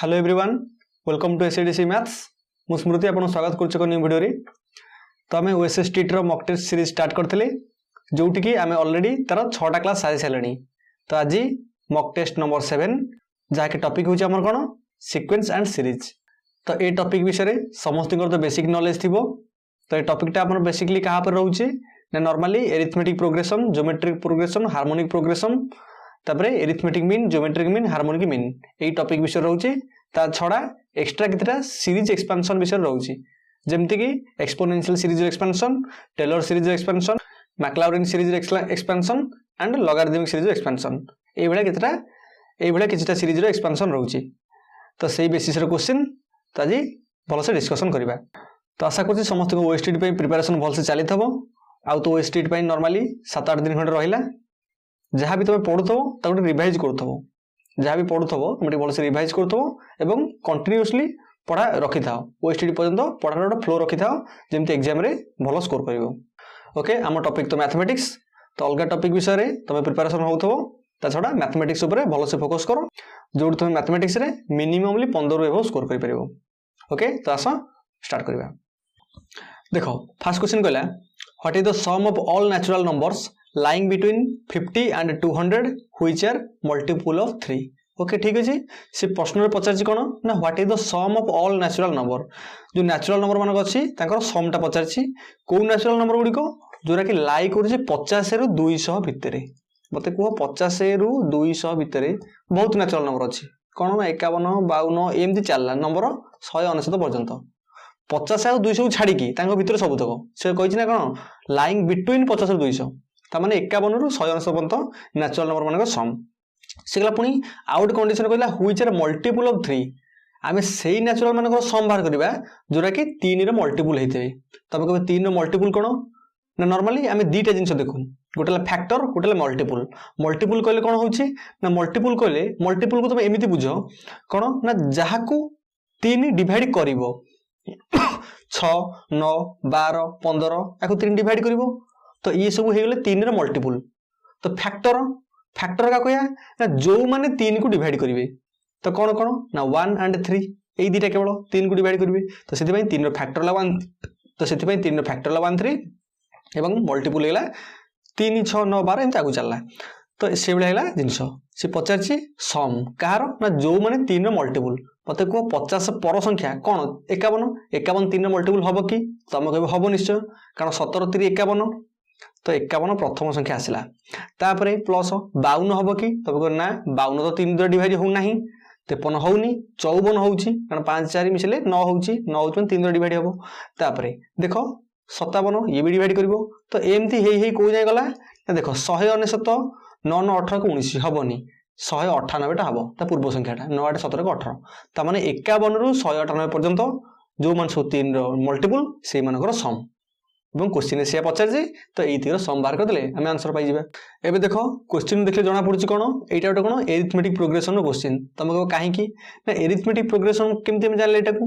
Hello everyone, welcome to SADC maths. मु स्मृति आपन स्वागत करछ को न्यू वीडियो रे। तो हमें ओएसएसटी रो मॉक टेस्ट सीरीज स्टार्ट करथिले, जोटी की हमें ऑलरेडी तार 6टा क्लास सारी सालणी। तो आज मॉक टेस्ट नंबर 7 जहा के टॉपिक होची हमर कोन सीक्वेंस एंड सीरीज। तो ए टॉपिक विषय रे समस्त तो बेसिक नॉलेज थिबो। तो ए टॉपिकटा हमर बेसिकली कहा पर रहउची ना normally arithmetic progression, geometric progression, harmonic progression, तापरे arithmetic mean, geometric mean, harmonic mean एई टॉपिक विषय रहउची। ता छडा एक्स्ट्रा कितरा सीरीज एक्सपेंशन विषय रहउची, जेमति कि exponential series expansion, Taylor series expansion, Maclaurin series expansion and logarithmic series expansion. एई भला किछटा सीरीज रो एक्सपेंशन रहउची। तो सेही बेसिस रो क्वेश्चन त आज भल से डिस्कशन करबा। तो आशा करछि समस्त को ओएसटीटी पे प्रिपरेशन भल से चली थबो। आ तो ओएसटीटी पे नॉर्मली 7-8 दिन खंड रहिला। जहाँ भी तुम पढ़ुथबो ताको रिवाइज करथबो, जहाँ भी पढ़ुथबो तुम भल से रिवाइज करथबो एवं कंटीन्यूअसली पढ़ा रखि थाओ। ओएसटीटी पर्यंत पढ़ार गोटे फ्लो रखि थाओ, जेमति एग्जाम रे भल स्कोर करिवो। ओके, आम टॉपिक तो मैथमेटिक्स। तो अलग टॉपिक विषय रे तुम प्रिपरेशन होथबो, ता छडा मैथमेटिक्स ऊपर भल से फोकस करो, जोड तुम मैथमेटिक्स रे मिनिममली 15 एबो स्कोर करि परिवो। ओके, तो आसा स्टार्ट करिवा। देखो फर्स्ट क्वेश्चन कहला, what is the sum of all natural numbers lying between 50 and 200 which are multiple of 3। Okay ठीक अछि। से प्रश्न रे पचारछि कोन ना what is the sum of all natural number. जो नेचुरल नंबर मानक अछि ताकर सम टा पचारछि। को नेचुरल नंबर गुडी को जोरा कि लाई करू 50 रु 200 भितरे। मते को 50 रु 200 भितरे बहुत नेचुरल नंबर अछि। कोन ना 51 52 एमति चलला नंबर 199 पर्यंत। 50 और 200 छाड़ी की तांको भितरे सब तक से कहिछि ना कोन लाइंग बिटवीन 50 और 200, तामाने 51 रु 199 पर्यंत नेचुरल नंबर मानक सम। सेगला पुनी आउट कंडीशन कहला व्हिच आर मल्टीपल ऑफ 3। आमे सेही नेचुरल मानक सम बाहर करबा जोरा कि 3 रे मल्टीपल हेइते। तबे कहबे 3 रे मल्टीपल कोन ना नॉर्मली आमे दीटा जिंस देखु, गोटेला फैक्टर गोटेला मल्टीपल। मल्टीपल कहले कोन होउची ना मल्टीपल कहले मल्टीपल को तुम एमिति बुझो कोन ना जाहाकू 3 डिवाइड करिवो 6 9 12 15 याकू 3 डिवाइड करिवो। तो ये सब हो गले 3 रे मल्टीपल। तो फैक्टर का कहया ना जो माने 3 को डिवाइड करिवे। तो कोन कोन ना 1 एंड 3 एई दीटा केवल 3 को डिवाइड करिवे। तो सेति पई 3 रो फैक्टर ला 1, तो सेति पई 3 रो फैक्टर ला 1 3 एवं मल्टीपल हेला 3 6 9 12 एंत आगु चलला। तो से बेला हेला जिंस से पचारछि सम कहार ना जो माने 3 रो मल्टीपल। मते को 50 पर संख्या कोन 51 51 3 रो मल्टीपल हबो कि तमे कहबो हबो निश्चय, कारण 17 3 51। तो 51 प्रथम संख्या आसला। तापरे प्लस 52 हबो कि तबे को ना 52 तो 3 द्वारा डिवाइड हो नाही, 53 होउनी, 54 होउची कारण 5 4 मिसले 9 होउची, 9 होउची 3 द्वारा डिवाइड हबो। तापरे देखो 57 ये भी डिवाइड करिवो। तो एमती हेई को जाय गला ना देखो 199 9 9 18 को 19 हबोनी, 198 टा हबो ता पूर्व संख्याटा 9 8 17 को 18। ता माने 51 रु 198 पर्यंत जो मान सो 3 रो मल्टीपल से मानकर सम। এবং क्वेश्चन से पचार जे तो एई तीर सम बाहर कर देले हमें आंसर पाई जिबा। एबे देखो क्वेश्चन देखले जणा पड़ुची कोन एटा गोटे कोन एरिथमेटिक प्रोग्रेशन रो क्वेश्चन। तमे को काहे की ना एरिथमेटिक प्रोग्रेशन केमते हम जानले एटा को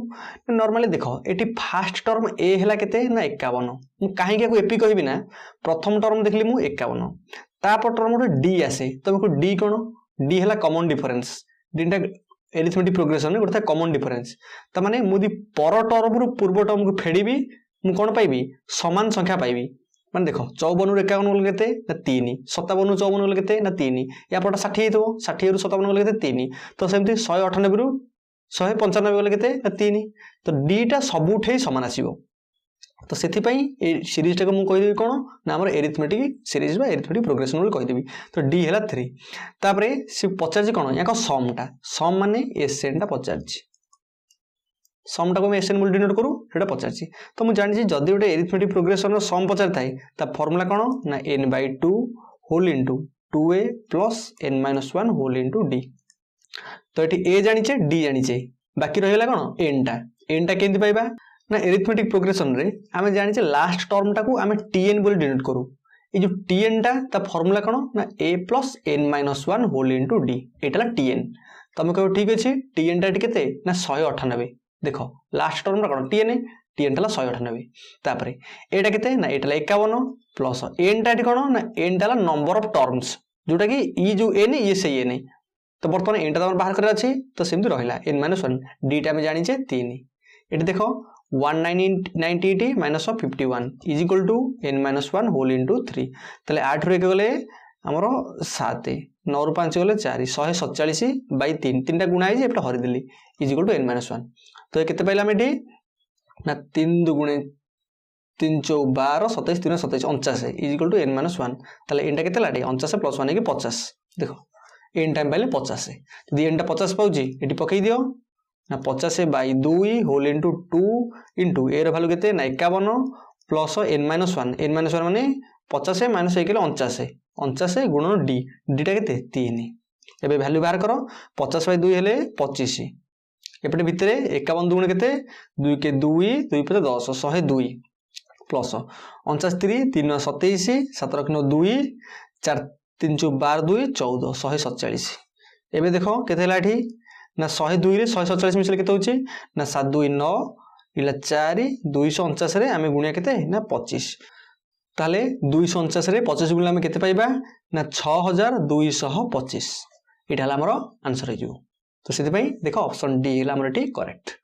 नॉर्मली देखो एटी फर्स्ट टर्म ए हला केते ना 51। मु काहे के को एपी कहबी ना प्रथम टर्म देखली मु 51, तापर टर्म रो डी आसे। तमे को डी कोन डी हला कॉमन डिफरेंस। डीटा एरिथमेटिक प्रोग्रेशन गोटे कॉमन डिफरेंस। त माने मुदी पर टर्म रो पूर्व टर्म को फेडीबी मु कोन पाइबी समान संख्या पाइबी। माने देखो 54 रु 51 गले केते ना 3, 57 रु 54 गले केते ना 3, या पटा 60 हेतो 60 रु 57 गले केते 3। तो सेमती 198 रु 195 गले केते ना 3। तो डी टा सबुठे समान आसीबो। तो सेथि पई ए सीरीज टा को मु कहि देबी कोन ना हमर एरिथमेटिक सीरीज बा एरिथमेटिक प्रोग्रेशन बोल कहि देबी। तो डी हला 3। तापरे से पचार जे कोन याको सम टा, सम माने एसएन टा पचार छी, सम टा को मैं एसएन बोल डिनोट करू सेटा पचारछि। तो मु जानि छी जदी गोटे एरिथमेटिक प्रोग्रेशन रो सम पचार थाए ता फार्मूला कोन ना n/2 whole into 2a plus n-1 whole into d। तो एठी a जानि छे d जानि छे, बाकी रहिला कोन n टा केंति पाइबा ना एरिथमेटिक प्रोग्रेशन रे आमे जानि छे लास्ट टर्म टा को आमे tn बोल डिनोट करू। ए जो tn टा ता फार्मूला कोन ना a plus n-1 whole into d। एटाला tn। तमे कहबो ठीक अछि tn टा केते ना 198। देखो लास्ट टर्म कोन tn टाला 198। तापरे एटा केते ना एटाला 51 प्लस n टा कोन ना n टाला नंबर ऑफ टर्म्स जोटा कि ई जो n ये सही n तो बर्तमान एन टा बाहर कर तो सेमती रहा n - 1 डी टा जाचे 3 ये देख 198 minus 51 is equal to n - 1 whole into 3 ताले 8 रू 1 गले आमर 7 9 रू 5 गले 4 147 बाई 3 3टा गुणा है एपटे हरिदेली इज इक्वल टू n - 1 तो ये केते पाइला एटी ना 3 दुगुणे 3 4 12 27 3 27 49 इज इक्वल टू n - 1 ताले एनटा केते लाडी 49 प्लस 1 है 50 देखो एन टाइम पाइले 50 यदि एनटा 50 पाउची एटी पकई दियो ना 50 by 2 whole into 2 into a value केते ना 51 प्लस n - 1 n - 1 माने 50 माइनस 1 49 49 गुणन डी डीटा केते 3 एबे वैल्यू बाहर करो 50 बाई 2 हेले 25 एपटे भितरे 51 दुगुणे केते 2 के 2 2 पते 10 102 प्लस 49 3 3 27 7 रखनो 2 4 3 12 2 14 147 एबे देखो केते हला एठी ना 102 रे 147 मिसले केते होची ना 7 2 9 इला 4 249 रे आमे गुणिया केते ना 25 ताले 249 रे 25 गुणिले आमे केते पाइबा ना 6225 एटा हला हमर आंसर हे जो तो सेति पई देखो ऑप्शन डी हला हमर एटी करेक्ट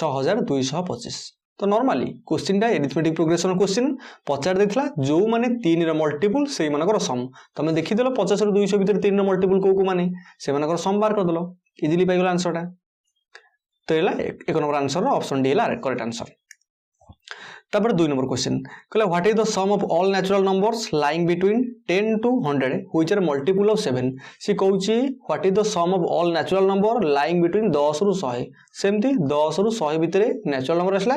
6225 तो नॉर्मली क्वेश्चन टा एरिथमेटिक प्रोग्रेशन क्वेश्चन पचार देथिला जो माने 3 रे मल्टीपल सेई मानकर सम तमे देखि देलो 50 रे 200 भीतर 3 रे मल्टीपल को माने से मानकर सम बार कर देलो इजीली पाइ गेलो आंसर टा तो एला एक नंबर आंसर ऑप्शन डी एला करेक्ट आंसर तापर 2 नंबर क्वेश्चन कहला what is the sum of all natural numbers lying between 10 to 100 which are multiple of 7 सी कहूची what is the sum of all natural number lying between 10 रु 100 सेमती 10 रु 100 भितरे natural number असला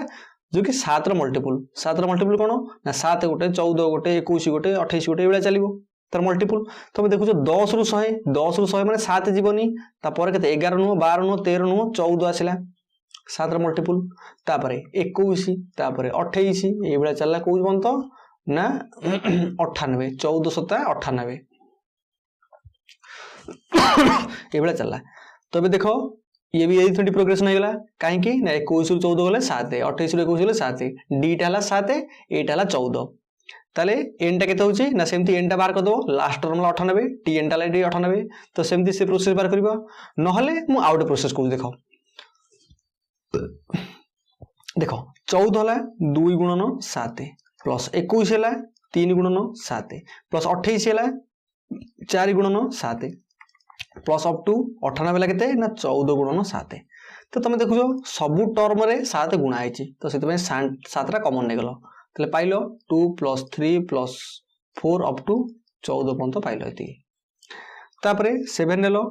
जो कि 7 रो मल्टीपल कोन ना 7 गोटे 14 गोटे 21 गोटे 28 गोटे एबेला चलिबो तर मल्टीपल तमे देखुछो 10 रु 100 माने 7 जीवनी ता पर केते 11 नु 12 नु 13 नु 14 आसिला 7 रो मल्टीपल तापरे 21 तापरे 28 एबेला चलला कोइ बंत ना 98 14 7 98 एबेला चलला तबे देखो ये भी एरिथमेटिक प्रोग्रेशन हो गला काहे कि ना 21 रु 14 गले 7 28 रु 21 गले 7 डी टा हला 7 ए टा हला 14 ताले एन टा केते होची ना सेमती एन टा बाहर कर दो लास्ट टर्म ला 98 टी एन टा ला 98 तो सेमती से प्रोसेस बाहर करबा न हले मु आउट प्रोसेस को देखो देखो 14 हला 2 गुणन 7 प्लस 21 हला 3 गुणन 7 प्लस 28 हला 4 गुणन 7 प्लस अप टू 98 ला केते ना 14 गुणन 7 तो तुम देखो सबु टर्म रे 7 गुणा आइची तो सेते में 7 रा कॉमन ने गलो तले पाइलो 2 + 3 + 4 अप टू 14 पर्यंत पाइलो एती तापरे 7 नेलो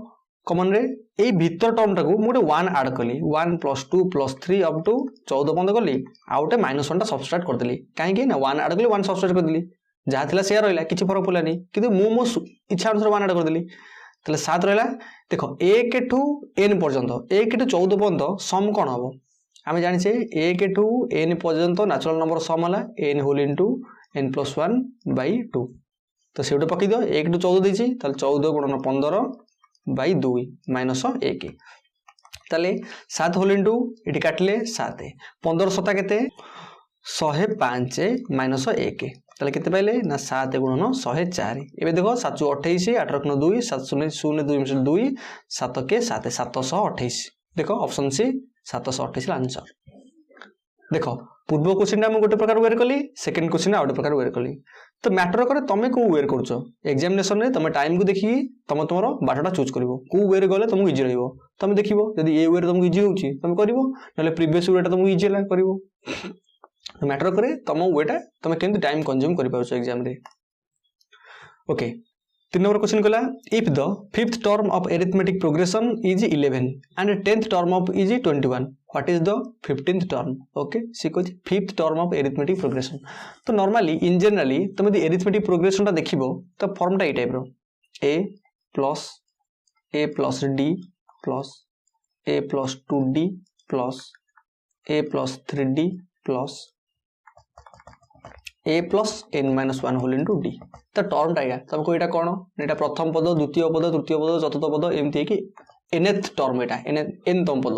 कॉमन रे ए भीतर टर्म टाको मोटे 1 ऐड कली 1 + 2 + 3 अप टू 14 पर्यंत कली आउटे -1 टा सबट्रैक्ट कर देली काहे कि ना 1 ऐड कली 1 सबट्रैक्ट कर देली जहा थिला शेयर होइला किछि फरक पड़लानी किंतु मो इच्छा अनुसार 1 ऐड कर देली तले 7 रहला देखो 1 टू n पर्यंत 1 टू 14 पर्यंत सम कोन हबो आमे जानि छे 1 टू n पर्यंत नेचुरल नंबर सम हला n होल इनटू n + 1 / 2 तो सेउटे पकि दियो 1 टू 14 देछि तले 14 गुणन 15 / 2 - 1 तले 7 होल इनटू एटी काटले 7 15 7 केते 105 - 1 ताले केते पाइले ना 7 गुणन 104 एबे देखो 7 28 8 रखनो 2 7 0 0 2 2 7 के 7 728 देखो ऑप्शन सी 728 आंसर देखो पूर्व क्वेश्चन हम गोटे प्रकार वेयर कली सेकंड क्वेश्चन आउट प्रकार वेयर कली तो मैटर करे तमे को वेयर करछो एग्जामिनेशन रे तमे टाइम को देखि तमे तमरो बाटटा चूज करबो को वेयर गले तमको इजी रहइबो तमे देखिबो यदि ए वेयर तमको इजी होउची तमे करबो नले प्रीवियस वेयरटा तमको इजी ला करबो मैटर करे तम वेटा तमे केंति टाइम कंज्यूम करि पाउछो एग्जाम रे ओके 3 नंबर क्वेश्चन कला if the 5th term of arithmetic progression is 11 and 10th term of is 21 what is the 15th term okay सी कहै 5th term of arithmetic progression तो नॉर्मली इन जनरली तमे the arithmetic progression टा देखिबो तो form टा ए type रो a plus d plus a plus 2d plus a plus 3d plus a plus n minus 1 whole into d तो term टा तुमको एटा कोन एटा प्रथम पद द्वितीय पद तृतीय पद चतुर्थ पद एमती कि nth टर्म एटा n तम पद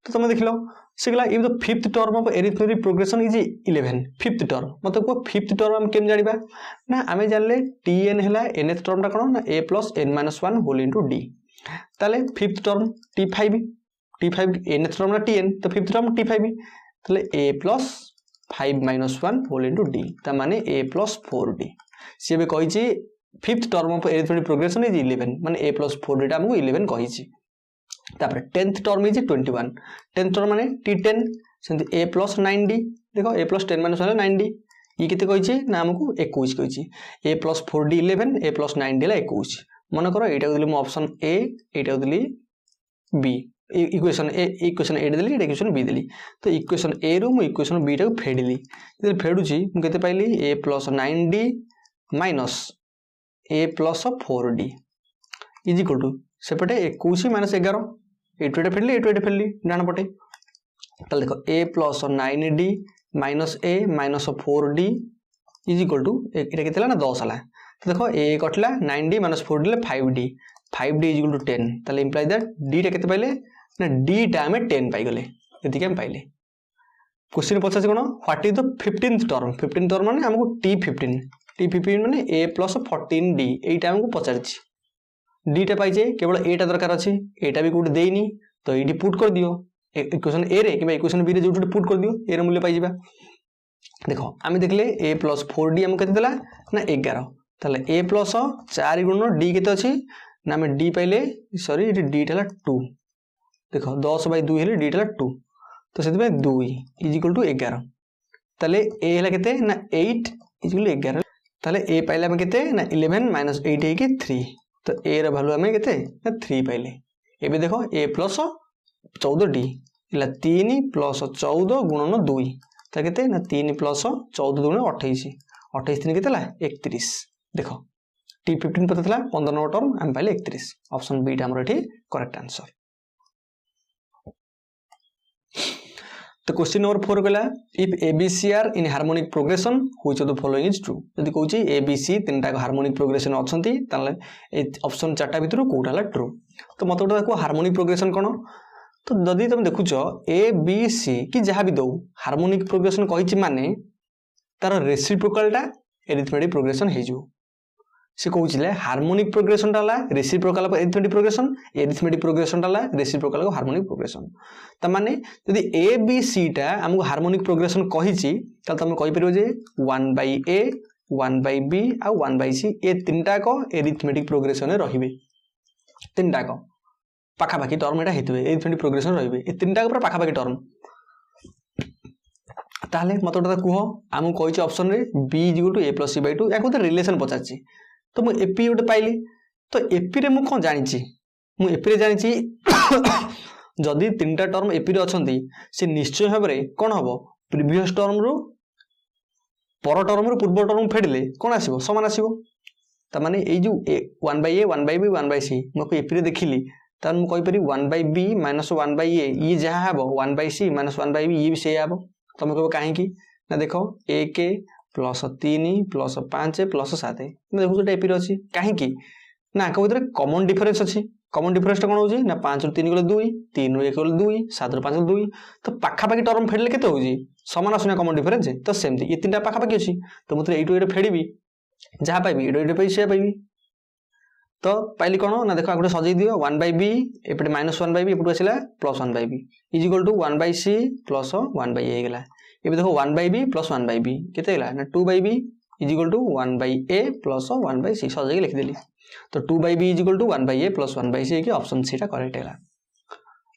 तो तुम देखिलो सिगला if the 5th term of arithmetic progression is 11 5th term मतलब को 5th टर्म हम केम जानिबा ना हमें जानले tn हैला nth टर्म टा कोन ना a plus n minus 1 whole into d ताले fifth term t5 nth term ना tn तो फिफ्थ टर्म t5 ताले a plus 5 minus 1 whole into d ता माने a प्लस 4d सी बे कहिछि fifth term of arithmetic progression is 11 माने a प्लस 4d टा हमको 11 कहिछि तापर 10th term is 21 10th term माने t10 सेंति a प्लस 9d देखो a प्लस 10 माइनस 1 9d ये केते कहिछि ना हमको 21 कहिछि a plus 4d 11 a plus 9d ला 21 मन करो एटा दिली म ऑप्शन a एटा दिली b इक्वेशन ए देली एटा इक्वेशन b देली तो इक्वेशन a रु म इक्वेशन b टा को फेडिली जदि फेडुछि म केते पाइली a plus 9d minus a plus 4d is equal to सेपटे 21 माइनस 11 एटा फेडली एटा फेडली डान पटे ताले देखो a plus 9d minus a minus 4d is equal to एटा केतेला ना 10 हला तो देखो a catla 9d minus 4d ले 5d इज इक्वल टू 10 ताले इंप्लाइ दैट d टा केते पाइले ना d टा हमें 10 पाइ गले एति के हम पाइले क्वेश्चन पछासे कोन what is the 15th term माने हमको t15 माने a प्लस 14d एटा हमको पचारछि d टा पाइ जे केवल a टा दरकार अछि a टा भी कोड देइनी तो एडी पुट कर दियो इक्वेशन a रे कि इक्वेशन b रे जोट पुट कर दियो a रे मूल्य पाइ जिबा देखो आमे देखले a प्लस 4d हम केते देला ना 11 ताले a प्लस 4 गुण d केते अछि ना हमें d पाइले सॉरी इटी d टेला 2 देखो 10/2 हेले d टेला 2 तो सेति 2 इज इक्वल टू 11 ताले a हेला केते ना 8 इज इक्वल टू 11 ताले a पाइले हम केते ना 11 माइनस 8 है कि 3 तो a रा वैल्यू हमें केते ना 3 पाइले एबे देखो a प्लस 14d इला 3 प्लस 14 गुणन 2 ता केते ना 3 प्लस 14 गुणन 28 28 3 केतेला 31 देखो t15 पता थला 15 नंबर टर्म हम पाइले 31 ऑप्शन बी टा हमर एठी करेक्ट आंसर तो क्वेश्चन नंबर 4 गला if abc are in harmonic progression which of the following is true यदि कहूची abc तीनटा हार्मोनिक प्रोग्रेशन अछंती ताले ए ऑप्शन चारटा भितरु कोठाला ट्रू तो मत गोटा को हार्मोनिक प्रोग्रेशन कोन तो जदि तुम देखुछ abc कि जहां भी दो हार्मोनिक प्रोग्रेशन कहिची माने तार रेसिप्रोकल टा एरिथमेटिक प्रोग्रेशन हे जो से कहउचिले हार्मोनिक प्रोग्रेशन डाला रेसिप्रोकल ऑफ एरिथमेटिक प्रोग्रेशन डाला रेसिप्रोकल ऑफ हार्मोनिक प्रोग्रेशन त माने यदि a b c टा हमको हार्मोनिक प्रोग्रेशन कहिची त तुम कहि परियो जे 1/a 1/b आ 1/c ए तीनटा को एरिथमेटिक प्रोग्रेशन रहिबे तीनटा को पाखा पाखी टर्म एटा हेतबे एरिथमेटिक प्रोग्रेशन रहिबे ए तीनटा को पाखा पाखी टर्म ताले मतोटा कुह हमको कहिची ऑप्शन रे b = a + c/2 याको त रिलेशन पचाची तो मु एपी उठे पाइली तो एपी रे मु कोन जानिची मु एपी रे जानिची जदी तीनटा टर्म एपी रे अछंती से निश्चय भाबरे कोन हबो प्रीवियस टर्म रो पर टर्म रो पूर्व टर्म फेडले कोन आसीबो समान आसीबो त माने ए जो 1/a 1/b 1/c मु एपी रे देखिली त मु कहि परि 1/b - 1/a ई जहा हबो 1/c - 1/b ई भी से हबो तुम कहबो काहे की ना देखो 1 + 3 + 5 + 7 मैं देखो एपी रे अछि काहे की ना आक भीतर कॉमन डिफरेंस अछि कॉमन डिफरेंस कोन होजी ना 5 ରୁ 3 गले 2 3 ରୁ 1 गले 2 7 ରୁ 5 गले 2 तो पाखा पाखी टर्म फेडले केते होजी समान आसुना कॉमन डिफरेंस तो सेमती ये तीनटा पाखा पाखी अछि तो मु एटू एटे फेडीबी जहा पाइबी एटे पे से पाइबी तो पाइली कोन ना देखो आगुटे सजै दियो 1/b एपटे -1/b एपटू आसिला +1/b = 1/c + 1/a हे गेला एबे देखो 1/b + 1/b केते गेला ना 2/b = 1/a + 1/c सजै के लिख देली तो 2/b = 1/a + 1/c के ऑप्शन सी टा करेक्ट हैला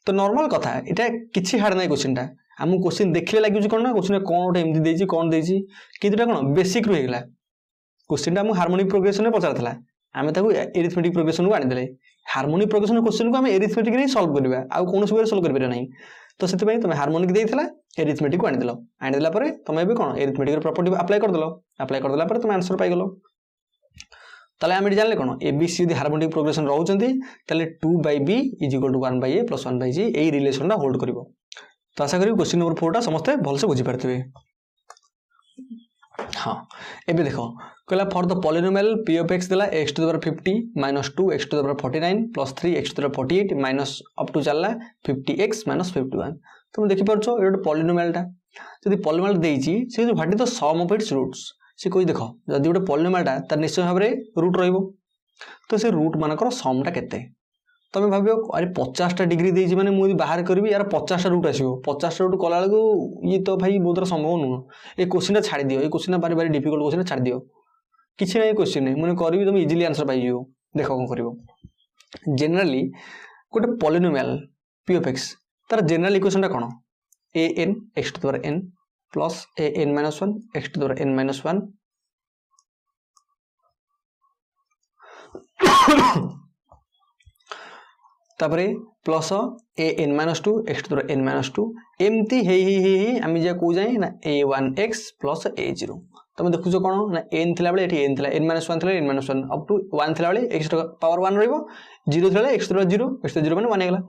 तो नॉर्मल कथा एटा किछि हार्ड नै क्वेश्चन टा हम क्वेश्चन देखले लागि कोन ना क्वेश्चन कोन ओटे एमदी देछि कोन देछि किंतुटा कोन बेसिक रहि गेला क्वेश्चन टा हम हार्मोनिक प्रोग्रेशन में पचारथला आमे ताको एरिथमेटिक प्रोग्रेशन को आनि देले हार्मोनिक प्रोग्रेशन क्वेश्चन को हम एरिथमेटिक रे सॉल्व करबा आ कोन सुबे सॉल्व करबे नै तो सेति पई तमे हार्मोनिक देइथला एरिथमेटिक को आनि देला परे तमे भी कोन एरिथमेटिक रो प्रॉपर्टी अप्लाई कर देला परे तमे आंसर पाइ गेलो ताले आमे जानले कोन abc यदि हार्मोनिक प्रोग्रेशन रहउचंती ताले 2/b = 1/a + 1/c एई रिलेशन टा होल्ड करिवो तो आशा करी क्वेश्चन नंबर 4 टा समस्त भल से बुझी परथिबे हां एबे देखो कहला for the polynomial p of x देला x to the power 50 - 2x to the power 49 + 3x to the power 48 minus up to चलला 50x - 51 तुम देखि परछो एटा पॉलिनोमियल टा यदि पॉलिनोमियल देइची से जो what is the sum of its roots से कोइ देखो जदि ओटा पॉलिनोमियल टा त निश्चय भाबरे रूट रहइबो तो से रूट मानकर सम टा केते तुम भाव अरे 50टा डिग्री देती मैंने मुझे बाहर करी यार 50टा रूट आसो 50टा रूट कला ये तो भाई बहुत संभव नुह ये क्वेश्चन छाड़ दियो ये क्वेश्चन बारी बारी डिफिकल्ट क्वेश्चन छाड़ दियो किसी ना क्वेश्चन नहीं मुझे करी तुम इजिली आंसर पाई देख कौन कर जेनेराली गोटे पॉलिनोमियल पी ऑफ एक्स तार जेनेराल इक्वेशन कौन a n x to the power n plus a n minus 1 x to the power n minus 1 तापरे plus a n minus 2 x to the power n minus 2 एमती हे आम जा कौ जाए ना a1x plus a0 तुम देखुच कौन ना एन थिला बेले एठी एन थिला एन माइनस 1 थिला एन माइनस 1 अप टू 1 थिला बेले एक्स पावर 1 रहइबो 0 थिला एक्स टू 0 एक्स 0 माने 1 हेला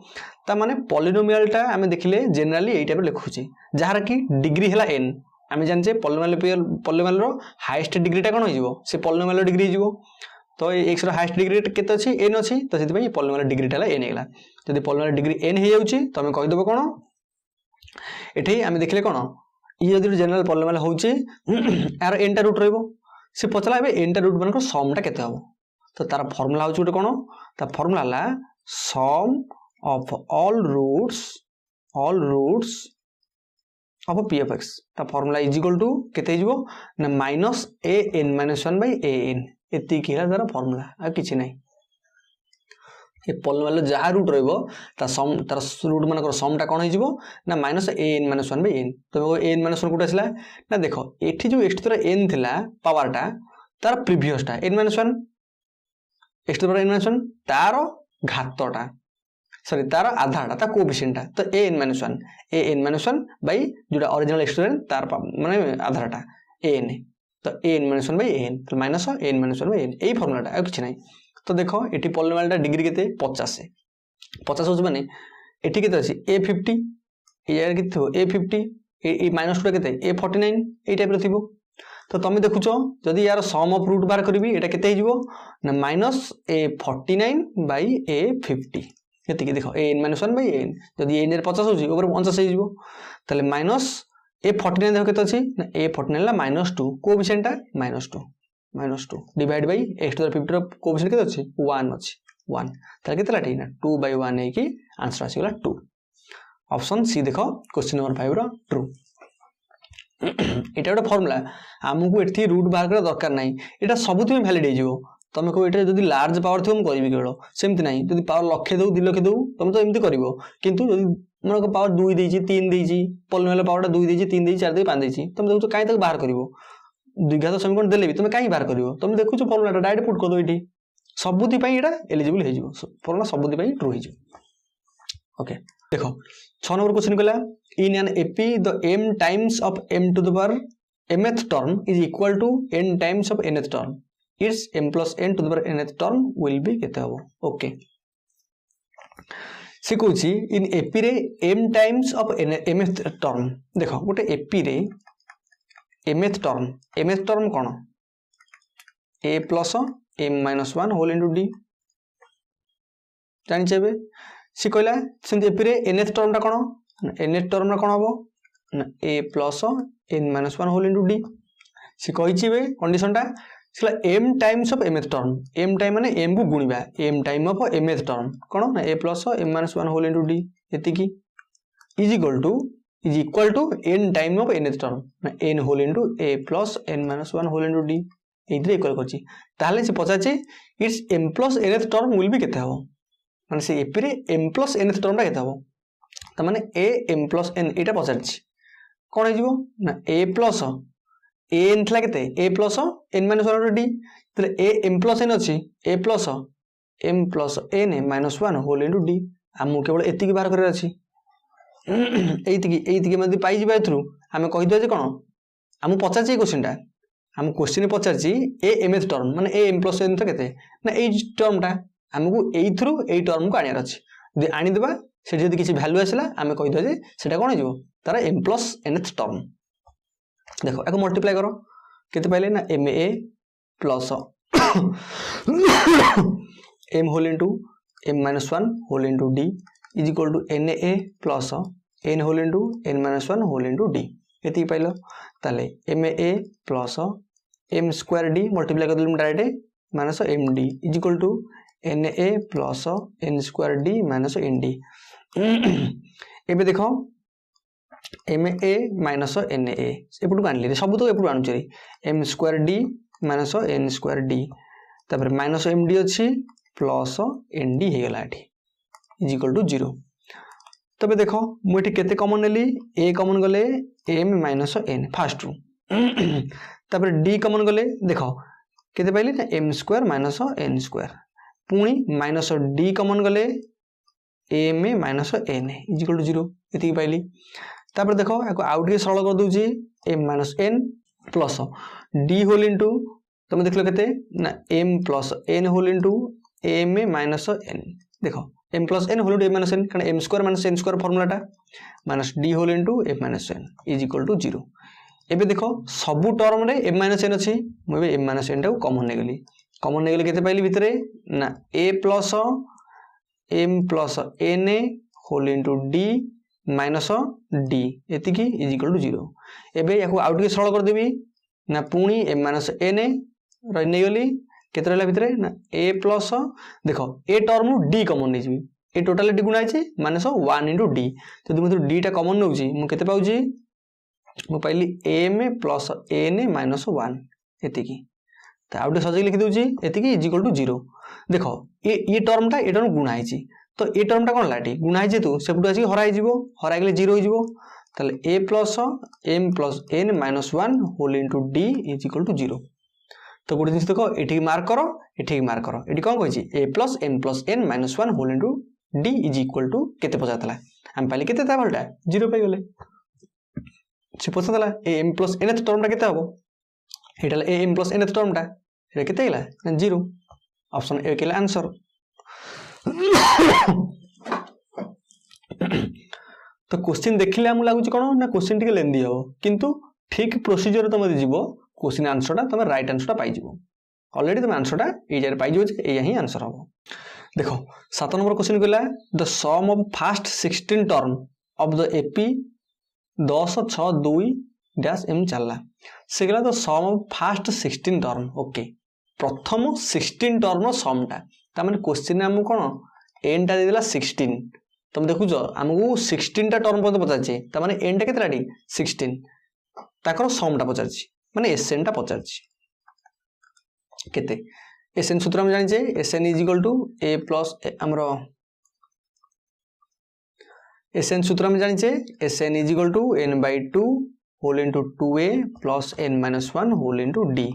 ता माने पॉलिनोमियल टा हम देखिले जनरली एई टाइप लिखुची जहार की डिग्री हेला n हम जानचे पॉलिनोमियल रो हाईएस्ट डिग्री टा कोन होइबो से पॉलिनोमियल डिग्री हिजो तो एक्स रो हाईएस्ट डिग्री केते अछि n अछि तो सेति पई पॉलिनोमियल डिग्री टा n हेला जदि पॉलिनोमियल डिग्री n हे जाउची तमे कहि देबो कोन एठी हम देखिले कोन ये जदि जनरल पॉलिनोमियल होउची यार n टा रूट रहइबो से पचला बे n टा रूट मानको सम टा केते हबो तो तार फार्मूला होउची उटे कोन ता फार्मूला ला sum of all roots of p of x ता फार्मूला इज इक्वल टू केते हिजबो ना minus a n - 1 by a n एति किला तार फार्मूला आ किछि नै ये पॉलिनोमियल जहा रूट रहइबो ता सम तार रूट मानकर सम टा कोन हिजबो ना minus a n - 1 by n तो a n - 1 कोटा आसला ना देखो एठी जो x to the n थिला पावर टा तार प्रीवियस टा n - 1 x to the n - 1 तार घातटा सॉरी तार आधाटा ता कोएफिशिएंट ता तो a n - 1 बाय जोटा original x to the n तार माने आधाटा a n तो a n - 1 by a n तो minus a n - 1 by n एई फार्मूलाटा आ किछ नै तो देखो एटी पॉलिनोमियल टा डिग्री केते 50 है 50 होछ माने एटी केते अछि a50 यार केते हो a50 ए माइनस 2 केते a49 एई टाइप रो थिबो तो तुम देखुच जदि यार सम ऑफ रूट बार करबी एटा केते हिजबो ना माइनस a49 बाय a50 केते देखो a n - 1 by a n जदि a n 50 होछि ऊपर 50 हिजबो तले माइनस a49 देखो केते अछि ना a49 ला -2 coefficient -2 divide by x to the 50 रो कोएफिशिएंट केते अछि 1 अछि 1 तले केते लाठी ना 2 बाय 1 है कि आंसर आसी गेला 2 ऑप्शन सी देखो क्वेश्चन नंबर 5 रो ट्रू एटा गोटे फार्मूला आमको एठी रूट बाहर कर दरकार नै एटा सबुति वैलिड हे जिवो तुम को एटा जदी लार्ज पावर थियो हम करबी केवल सेमति नै जदी पावर लक्ष्य दउ 2 लाख दउ तुम तो एमति करिवो किंतु जदी मन को पावर 2 देछि 3 देछि पॉलिनोमियल पावर 2 देछि 3 देछि 4 देछि 5 देछि तुम देखो काई तक बाहर करिवो द्विघात समीकरण देले भी तुम काई बाहर करिवो तुम देखुछ फार्मूला डायरेक्ट पुट कर दो एठी सबुति पई एटा एलिजिबल हे जिवो फार्मूला सबुति पई ट्रू हे जिवो ओके देखो 6 नंबर क्वेश्चन कहला in an AP the m times of m to the power mth term is equal to n times of nth term its m plus n to the power nth term will be केते हबो okay से कहूची इन AP रे m times of mth term देखो गोटे AP रे mth term cone a plus m minus 1 whole into d जानि छबे से कहला सेंति AP रे nth term टा कोन nth term रा कोन हबो ना a plus n minus 1 whole into d से कहिछि बे कंडीशन टा सेला m times of mth term m time माने m को गुणिबा m time of mth term कोन ना a plus m minus 1 whole into d एति की is equal to n time of nth term ना n whole into a plus n minus 1 whole into d एइद्रे equal करछि ताले से पचाछि it's m plus nth term will be केते हबो माने से एपी रे m plus nth term टा केते हबो त माने a m plus n एटा पचारछि कोन हिजबो ना a plus a n थला केते a plus n minus 1 d तले a m plus n अछि a plus m plus n minus 1 whole into d हमु केवल एति की बाहर करे अछि एति मधि पाई जिबा थ्रू हमें कहि दो जे कोन हमु पचारछि क्वेश्चन टा हम क्वेश्चन पचारछि a mth टर्म माने a m plus n त केते ना ए टर्म टा हमकु एई थ्रू एई टर्म को आनियार अछि जे आनि देबा से जदि किछि वैल्यू आसला हमें कहि दो जे सेटा कोन हिजबो तारा m plus nth टर्म देखो एको मल्टीप्लाई करो केते पाइले ना ma plus m whole into m minus 1 whole into d is equal to na plus n whole into n minus 1 whole into d एति पाइलो ताले ma plus m square d multiply कर दिलम direct minus md is equal to n a plus n square d minus n d एबे देखो m A minus n a एपटू आनली सब तो एपटू आणुचे m square d minus N square d तापर माइनस एम डी अच्छी प्लस एन डी हो गला इज इक्वल टू 0 तबे देखो मुझे केते कॉमन नेली ए कॉमन गले एम माइनस एन फास्ट रू तापर डी कॉमन गले देखो केते पाइली ना M square minus N square पुणी माइनस डी कॉमन गले M A minus N is equal to 0 एति पाइली तापर देखो याको आउट के सरल कर दूची m minus n plus d whole into तुम देखलो केते ना m plus n whole into m ए माइनस एन देखो m plus n whole m minus n कारण m square minus N square फॉर्मूलाटा minus d whole into m minus N is equal to 0 एबे देखो सबु टर्म रे M minus n अछि मुबे m minus n टा कॉमन ने गेली केते पाइली भितरे ना ए plus m plus n a whole into d minus d एति की इज इक्वल टू 0 एबे याको आउट के सरल कर देबी ना पुणी एम माइनस एन ए रै नै गेली केते रहला भितरे ना ए प्लस देखो ए टर्म डी कॉमन नै जिवि ए टोटलिटी गुणा छै माइनस 1 इनटू डी तो तुम डी टा कॉमन नउची मु केते पाउची मु पाइली m a plus n a minus 1 एति की तो आउट सजे लिखि दउची एति की इज इक्वल टू 0 देखो ये टर्म टा ए टर्म गुणा छै तो ए टर्म टा कोन लाटी गुणा है जेतु सेपटु आसी हराई जिवो हराई गेले 0 हो जिवो ताले a plus m plus n minus 1 whole into d is equal to 0 तो गोटे जिनिस देखो एठी मार्क करो एठी कोन कहछि a plus m plus n minus 1 whole into d is equal to केते पचातला हम पाली केते ता भलटा 0 पाई गेले से पचातला a m plus n term टा केते हबो एटा a m plus n term टा एटा केते गेला 0 ऑप्शन ए केला आंसर तो क्वेश्चन देखिले हम लागुच कोन ना क्वेश्चन टिके लेंदी हो किंतु ठीक प्रोसीजर तुम जीवो क्वेश्चन आंसर टा तुम राइट आंसर टा पाई जीवो ऑलरेडी तुम आंसर टा ए जारे पाई जीवो ए यही आंसर हो देखो 7 नंबर क्वेश्चन कहला the sum of first 16 term of the AP 10 6 2 dash M चलला से कहला the sum of first 16 term okay प्रथम 16 टर्म सम टा ता माने क्वेश्चन हमु कोन एन टा देला 16 तुम देखु जो हमहु 16 टा टर्म पद पचारछि ता माने एन टा केतलाडी 16 ताकर सम टा पचारछि माने एसएन टा पचारछि केते एसएन सूत्र हम जानि जे s n is equal to a plus हमरो एसएन सूत्र हम जानि जे s n is equal to n/2 whole into 2a plus n-1 whole into d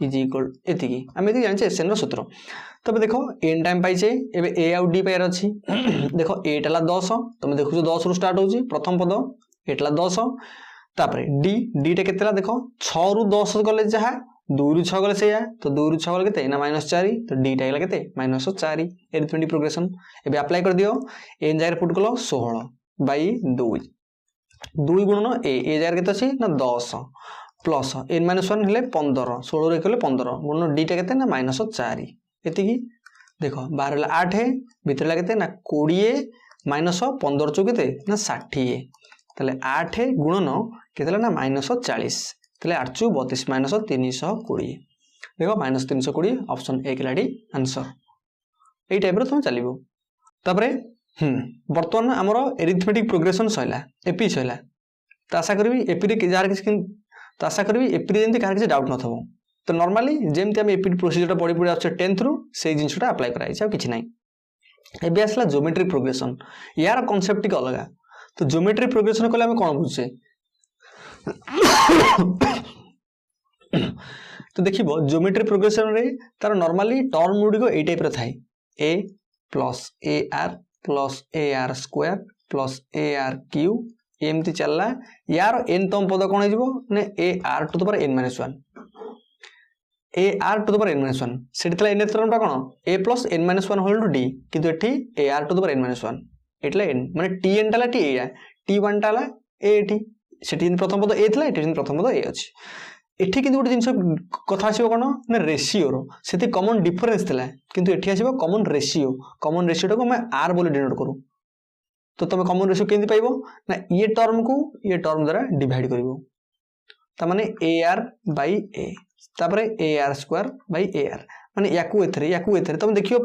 is equal एति की हम एति जानि जे एसएन रो सूत्र तब देखो एन टाइम पाई छे एबे ए आउ डी पायर अछि देखो ए टाला 10 तुम देखु जो 10 रु स्टार्ट होची प्रथम पद एटला 10 तापरे डी डी टा केतेला देखो 6 रु 10 गले जहा 2 रु 6 गले सेया तो 2 रु 6 गले केते ना -4 तो डी टा गेला केते -4 एरिथमेटिक प्रोग्रेशन एबे अप्लाई कर दियो एन जायर पुट कलो 16 बाई 2 2 गुणन ए जायर केते अछि ना 10 प्लस n-1 हेले 15 16 रे केले 15 गुणन डी टा केते ना -4 एति की देखो 12 ला 8 है भीतर ला केते ना 20 माइनस 15 चौ केते ना 60 तले 8 गुणन केतेला ना -40 तले 8 चौ 32 माइनस 320 देखो -320 ऑप्शन ए केलाडी आंसर एई टाइप रो तुम चलिबो तापरे वर्तमान हमरो एरिथमेटिक प्रोग्रेशन सइला एपी सइला त आशा करबी एपी रे जार किछ त आशा करबी एपी रे जेंति कार किछ डाउट न थबो तो नॉर्मली जेमती हम एपी प्रोसीजर पढ़ी पढ़ी आछे 10th रु से जिनसटा अप्लाई कराई छ किछ नै एबे आसला ज्योमेट्रिक प्रोग्रेशन यार कांसेप्ट टिक अलगा तो ज्योमेट्रिक प्रोग्रेशन कोले हम कोन बुझे तो देखिबो ज्योमेट्रिक प्रोग्रेशन रे तार नॉर्मली टर्म गुडी को ए टाइप रे थाई a plus a R square plus a R cube एमती चलला यार n तम पद कोन हिजबो ने a r to the power n-1 a r to the power n-1 सेटला n टर्म टा कोन a plus n-1 whole to d किंतु एठी a r to the power n-1 एटला n माने tn टाला t a t1 टाला a एठी सेठी प्रथम पद a थला एठी प्रथम पद a अछि एठी किंतु गोटे जिंस कथा आसीबो कोन ना रेशियो रो सेति कॉमन डिफरेंस थला किंतु एठी आसीबो कॉमन रेशियो को मैं r बोली डिनोट करू तो तुम कॉमन रेशियो केंदी पाइबो ना ये टर्म द्वारा डिवाइड करिवो ता माने ar बाय a तापरे ar स्क्वायर बाय ar माने याकू एथरे तुम देखियो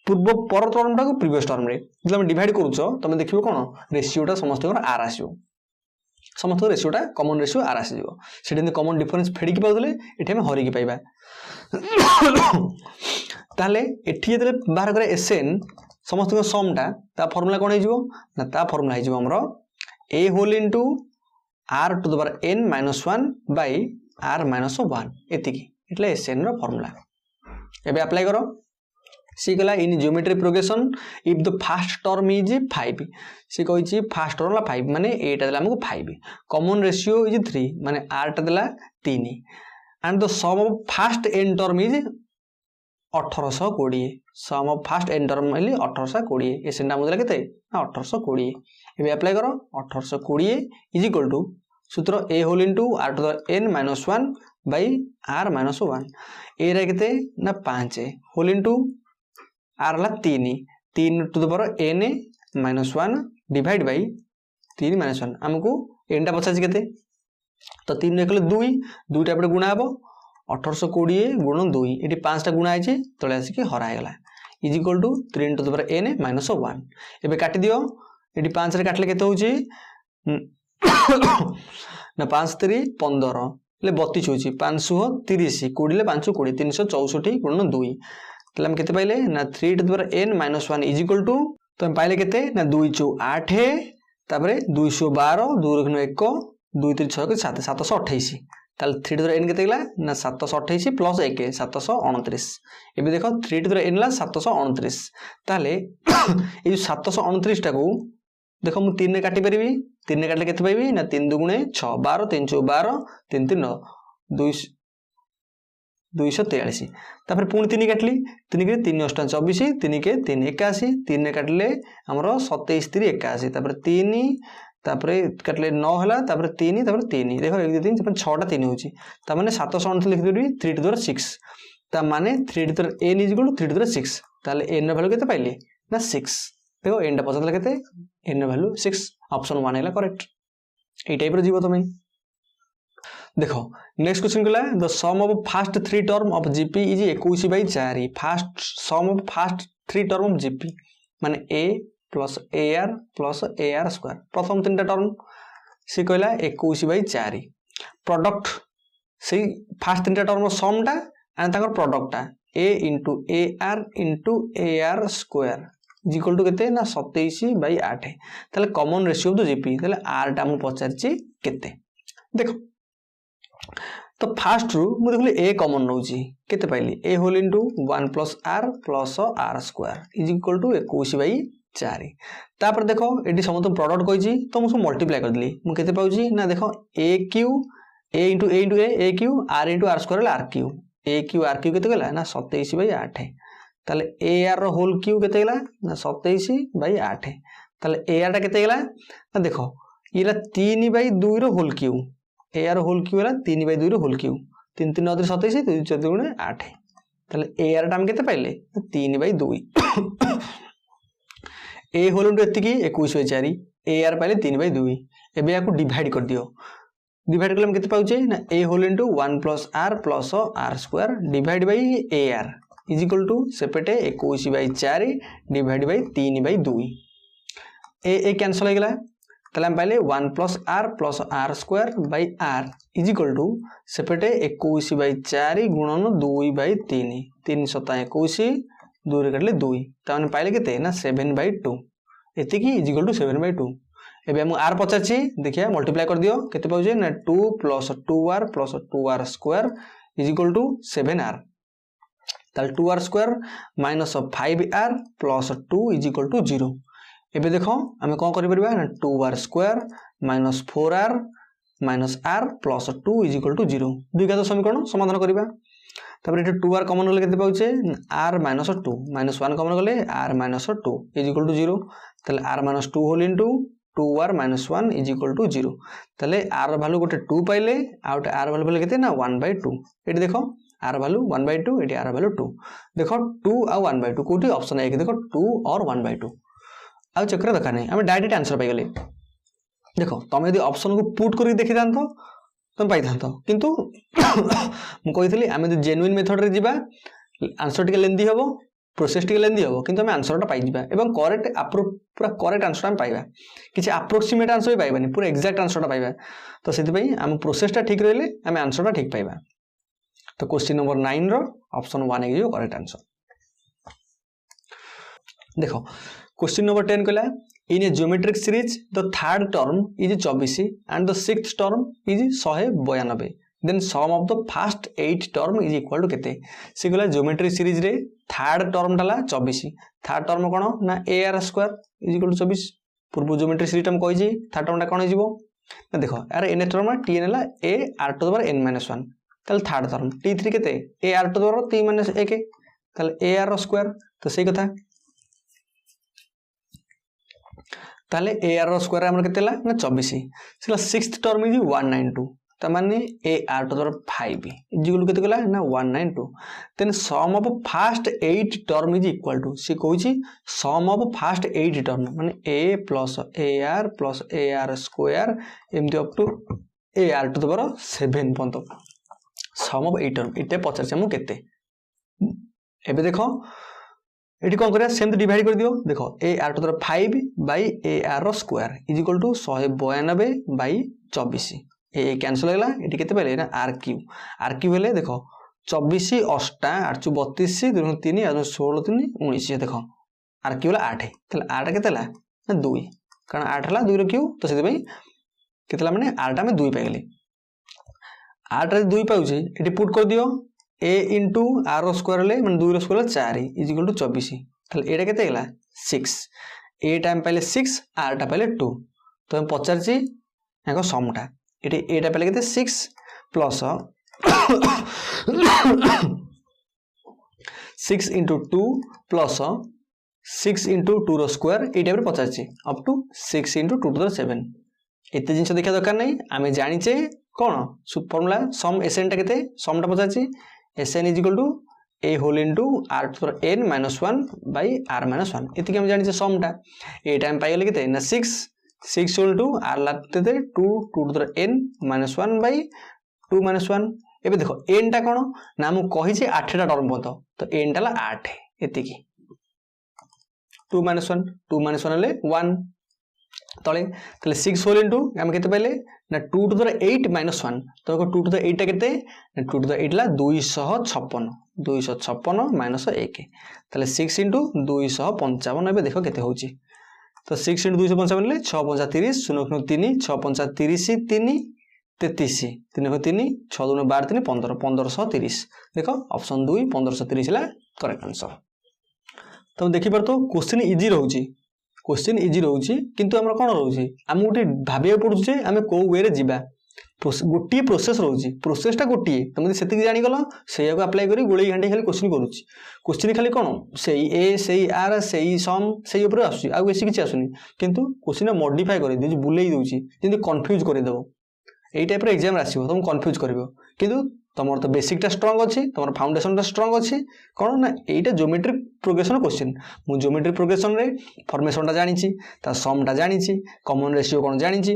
पूर्व पर टर्मटा को प्रीवियस टर्म रे जब हम डिवाइड करूछ तमे देखिबो कोन रेशियोटा समस्त आर आसीबो समस्त रेशियोटा कॉमन रेशियो आर आसीबो सेठी कॉमन डिफरेंस फेडी की पाउले एठी हम हरि की पाइबा ताले एठी जदे बाहर करे एसएन समस्त सम टा ता फार्मूला कोन हे जिवो ना ता फार्मूला हे जिवो हमरो a whole into r to the power n - 1 by r - 1 एतिकी एटले एसएन रो फार्मूला एबे अप्लाई करो सी कहला in geometry progression if the first term is 5 सी कहिछि फर्स्ट टर्म ला 5 माने एटा देला हमको 5 कॉमन रेशियो इज 3 माने r टा देला 3 and the sum of first n term is 1820 sum of first n term is 1820 S N नाम देला केते 1820 एबे अप्लाई करो 1820 इज इक्वल टू सूत्र a whole into r to the n - 1 by r - 1 a रे केते ना 5 होल इनटू r ला 3 to the power n - 1 divide by 3 - 1 हमको n टा पछाछि केते तो 3 ने कले 2 2टा एपटे गुणा हबो 1820 गुणन 2 एटी 5 टा गुणा आइछि तळे आसी कि हरा गेला is equal to 3 to the power n - 1 एबे काटि दियो एटी 5 रे काटले केते होछि ना 5 3 15 ले 32 होछि 530 कोडिले 5 20 364 गुणन 2 तले हम केते पाइले ना 3 to the power n - 1 is equal to तो हम पाइले केते ना 2 * 8 तापरे 212 2 * 1 2 3 6 7 728 ताल 3 टू द n केते गेला ना 728 प्लस 1 729 एबे देखो 3 टू द n ला 729 ताले ए 729 टा को देखो मु 3 ने काटि परिबी 3 ने काटले केते पाइबी ना 3 2 6 12 3 4 12 3 3 9 243 तापर पुणी 3 काटली 3 के 3 8 24 3 के 3 81 3 ने काटले हमरो 27 3 81 तापर 3 तापर काटले 9 हला तापर 3 तापर 3 देखो 1 2 3 तापर 6 टा 3 होची त माने 729 लिख देबी 3 टू द 6 त माने 3 to the n is equal to 3 to the 6 ताले n ର वैल्यू केते पाइले ना 6 देखो n टा पछतला केते n ର वैल्यू 6 ऑप्शन 1 हैला करेक्ट ए टाइप रो जीवो तमे देखो नेक्स्ट क्वेश्चन कहला the sum of first 3 term of GP is 21/4 first sum of first 3 term of GP माने a प्लस ar स्क्वायर प्रथम तीनटा टर्म से कहला 21/4 प्रोडक्ट से फर्स्ट तीनटा टर्म सम टा एंड ताकर प्रोडक्ट टा a into ar square is equal to केते ना 27/8 ताले common ratio of the GP ताले r टा मु पचारची केते देखो तो फर्स्ट रू मु देखली a कॉमन नउची केते पाइली a whole into 1 plus r square is equal to 21/4 तापर देखो एडी समस्त प्रोडक्ट कहिची तो मु मल्टीप्लाई कर दिली मु केते पाउची ना देखो a into a q r into r square r q a q r q केते गेला ना 27/8 ताले a r रो होल q केते गेला ना 27/8 ताले a r टा केते गेला ना देखो इला 3/2 रो whole q a r whole q वाला 3/2 रो होल q 3 3 9 27 2 14 गुणे 8 ताले a r टा हम केते पाइले 3/2 a होल इनटू एतिकी 21/4 a r पाइले 3/2 एबे याकू डिवाइड कर दियो डिवाइड करले हम केते पाउचे ना a whole into 1 plus r square divide by a r is equal to सेपेटे 21/4 डिवाइड बाय 3/2 a कैंसिल हो गेला तले हम पाइले 1 plus r square by r is equal to सेपेटे 21/4 गुणन 2/3 3 7 21 2 रे काटले 2 ताने पाइले केते ना 7/2 एतिकी इज इक्वल टू 7/2 एबे हम r पचाची देखिया मल्टीप्लाई कर दियो केते पाउजे ना 2 plus 2r square is equal to 7r ताल 2r square minus 5r plus 2 is equal to 0 एबे देखो हमें कोन करि परबा ना 2r square minus 4r minus r plus 2 is equal to 0 दुई का समीकरण समाधान करिबा तबरे एटे 2r कॉमन होले केते पाउचे r माइनस 2 माइनस 1 कॉमन होले r minus 2 is equal to 0 तले r minus 2 whole into 2r minus 1 is equal to 0 तले r वैल्यू गोटे 2 पाइले आउट r वैल्यू पाइले केते ना 1/2 एटी देखो r value 1/2 eighty r value 2 देखो 2 आ 1/2 कोठी ऑप्शन है कि देखो 2 और 1/2 आ चक्र देखा नहीं हमें डायरेक्ट आंसर पाई गले देखो तुम यदि ऑप्शन को पुट करके देखि जानतो तुम पाई जानतो किंतु मु कहितली आमे जेन्युइन मेथड रे जिबा आंसर टिके लेंदी हबो प्रोसेस टी लेंदी हम किंतु आम आंसरटा पाइबा एवं करेक्ट पूरा करेक्ट आंसर आम पाइबा किसी अप्रोक्सीमेट आंसर भी पाइबानी पूरा एक्जाक्ट आंसरटा पाइबा तो से आम प्रोसेसटा ठीक रही आम आंसरटा ठीक पाइबा तो क्वेश्चन नंबर 9 रो ऑप्शन 1 है करेक्ट आंसर देखो क्वेश्चन नंबर 10 कहला in a geometric series the third term is 24 and the sixth term is 192 then sum of the first 8 term is equal to केते से कहला ज्योमेट्रिक सीरीज रे third term टाला 24 third term कोन ना ar square is equal to 24 पूर्व geometric series term कहि third term टा कोन हो ना देखो यार n टर्म tn हला a r to the power n - 1 ताल थर्ड टर्म t3 केते a r to the power t - 1 ताल a r स्क्वायर तो सही कथा ताले a r स्क्वायर हमर केते ला ना 24 सेला सिक्स्थ टर्म इज 192 ता माने a r to the power 5 equal केते गला ना 192 then sum of first 8 term is equal to सी कहूची सम ऑफ फर्स्ट 8 टर्म माने a प्लस ar स्क्वायर एमती up to a r to the power 7 पंत सम ऑफ 8 टर्म इते पचार हमु केते एबे देखो एटी कौन करिया सेम डिवाइड कर दियो देखो a r to the power 5 by a r square is equal to 192 by 24 ए कैंसिल होगा ये केते पाइले ना आर क्यू हेले देखो 24 8 8 32 2 3 और 16 3 19 देखो आर क्यू 8 ताले 8 केते ला ना 2 कारण 8 हला 2 रो क्यू तो सेते भाई केतेला माने 8 में 2 पाइले 8 रे 2 पाउचे एटी पुट कर दियो a into r स्क्वायर ले माने 2 रो स्क्वायर 4 इज इक्वल टू 24 ताले एटा केते गेला 6 a टाइम पाइले 6 r टा पाइले 2 तो हम पचारची याको समटा एटी एटा पहले केते 6 प्लस 6 into 2 प्लस 6 into 2 रो स्क्वायर ए टाइप रे पचारची up to 6 into 2 to the 7 एते जिंस देखा दरकार नै आमे जानिचे कोन फॉर्मूला सम एसएन टा केते समटा पचारची s n is equal to a whole into r to the n - 1 by r - 1 एति के हम जानिचे समटा ए टाइम पाइले केते ना 6 होल टू r लागते थे 2 to the n - 1 by 2 - 1 एबे देखो n टा कोन ना मु कहि जे 8 टा टर्म बतो तो n टा ला 8 एति की 2 - 1 2 - 1 ले 1 तळे तले 6 होल into हम केते पाइले ना 2 to the 8 - 1 तो 2 to the 8 टा केते ना 2 to the 8 ला 256 - 1 तले 6 into 255 एबे देखो केते होची तो 6 into 255 ले 6 5 30 0 3 6 5 30 3 33 3 3 6 2 12 3 15 1530 देखो ऑप्शन 2 1530 है करेक्ट आंसर तो देखि परतो क्वेश्चन इजी रहउची किंतु हमर कोन रहउची हम गोटे भाबिया पडुछ जे हम को वे रे जिबा गोटी प्रोसेस रहउची प्रोसेसटा गोटी तुम सेति जानि गलो सेया को अप्लाई करी गोळी घंटे खाली क्वेश्चन खाली कोन सेई ए सेई आर सेई सम सेई ऊपर आसुची आ बेसी किछि आसुनी किंतु क्वेश्चन मॉडिफाई करि दे बुलेई दोची जेंति कंफ्यूज करि देबो एई टाइप रे एग्जाम आसीबो तुम कंफ्यूज करबो किंतु तमर तो बेसिक टा स्ट्रांग अछि तमर फाउंडेशन टा स्ट्रांग अछि कोन ना एटा ज्योमेट्रिक प्रोग्रेशन क्वेश्चन मु ज्योमेट्रिक प्रोग्रेशन रे फॉर्मेशन टा जानि छि ता सम टा जानि छि कॉमन रेशियो कोन जानि छि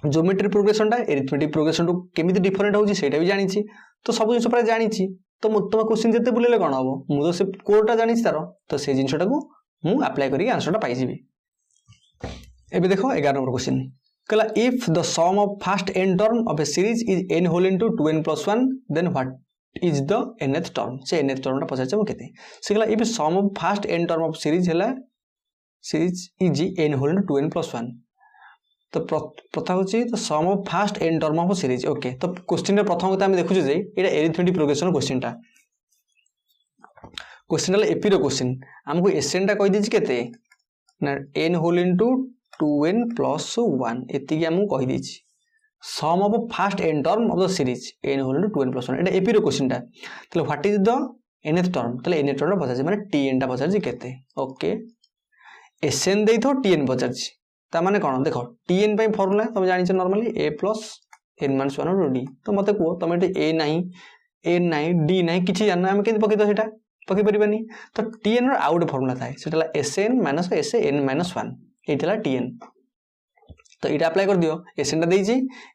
ज्योमेट्रिक प्रोग्रेशन टा एरिथमेटिक प्रोग्रेशन टू केमिति डिफरेंट होउछि सेटा भी जानि छि तो सब जिंस पर जानि छि तो तुम क्वेश्चन जते बुलेले कोन हबो मु तो से कोडटा जानि छि तारो तो से जिंसटा को मु अप्लाई करी आंसरटा पाइ जिबी एबे देखो 11 नंबर क्वेश्चन कहला if the sum of first n term of a series is n whole into 2n + 1 then what is the nth term से nth टर्म टा पछाचे हम केते से कहला if sum of first n term of series हला series is n whole into 2n + 1 तो प्रथा होची तो sum of first n term of series okay तो क्वेश्चन रे प्रथम कथा हम देखु जे एटा एरिथमेटिक प्रोग्रेशन क्वेश्चन ला एपी रो क्वेश्चन हमको एसएन टा कहि दिछि केते ना n होल into 2n + 1 एति हमु कहि दिछि sum of first n term of the series n whole into 2n + 1 Etah AP row question ता तले what is the nth term तले nth टर्म पछाछि माने tn टा पछाछि केते ओके एसएन देइथो tn पछाछि ता माने कोन देखो tn पई फार्मूला तुम जानि छ नॉर्मली a + n - 1 d तो मते को तुम एटे a नाही n नाही d नाही किछि जानना हम केति पकि दो सेटा पकि परिबानी तो tn रो आउट फार्मूला थाए सेटाला sn - sn - 1 एथिला tn तो इटा अप्लाई कर दियो sn टा देइछि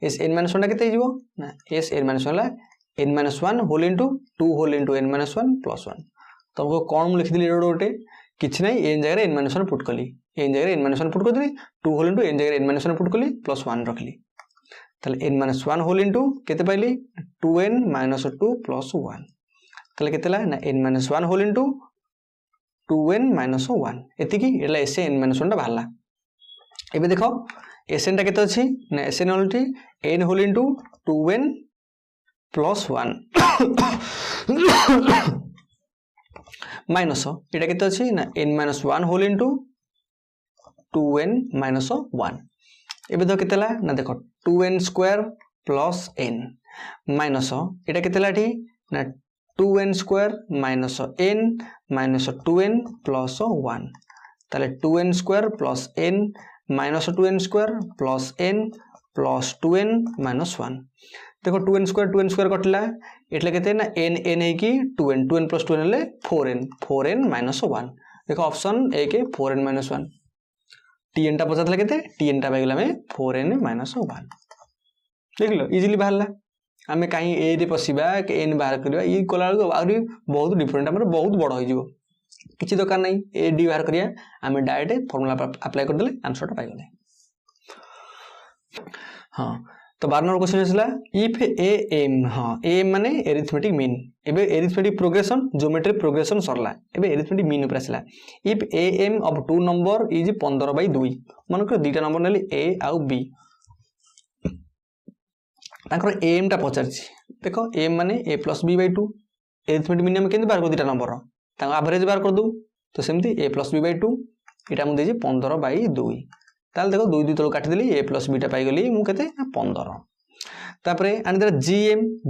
sn - 1 टा केते हिजो ना sn - 1 ला n - 1 whole into 2 whole into n - 1 + 1 तुमको कौन मुझे लिखी गोटे किसी ना एन जगह एन माइनस वन पुट कली एन जगह एन माइनस वन पुट कर 2 होल इंटू एन जगह एन माइनस वन पुट कली प्लस 1 रखली ताले एन माइनस 1 होल इंटू केते पाइली 2n माइनस 2 प्लस 1 ताले केते ला ना N minus 1 whole into 2n minus 1 एतिकी एला एस एन माइनस 1 टा बाहला एबे देखो एसएन टा केते अछि ना एसएन होलटी n whole into 2n plus 1 minus एटा केते अछि ना n minus 1 whole into 2n minus 1 एबे तो केते ला ना देखो 2n square plus n minus एटा केते लाठी ना 2n square minus n minus 2n plus 1 ताले 2n square plus n minus 2n square plus n plus 2n minus 1 देखो 2n स्क्वायर कटला एटले केते ना n n है कि 2n प्लस 2n ले 4n माइनस 1 देखो ऑप्शन ए के 4n माइनस 1 tn टा पचातला केते tn टा पाइगला में 4n माइनस 1 देख लो इजीली बाहरला आमे काई ए रे पसिबा के n बाहर करबा ई कोला आउरी बहुत डिफरेंट हमर बहुत बड़ होई जिवो किछि दरकार नै ए डी बाहर करिया आमे डायरेक्ट फार्मूला अप्लाई कर देले आंसर टा पाइ गले हां तो 12 नंबर क्वेश्चन आसला इफ ए एम हां ए माने एरिथमेटिक मीन एबे एरिथमेटिक प्रोग्रेशन ज्योमेट्रिक प्रोग्रेशन सरला एबे एरिथमेटिक मीन ऊपर आसला if A M of 2 number is 15/2 मन को दुईटा नंबर नेली ए आउ बी ताकर एम टा पचारछि देखो एम माने a + b/2 एरिथमेटिक मीन हम केंति बार को दुईटा नंबर ताको एवरेज बार कर दउ तो सेमति a + b/2 एटा हम देछि 15/2 ताल देखो 2 2 तळ काटि देली a + b टा पाइ गली मु केते 15 तापरे आनि देला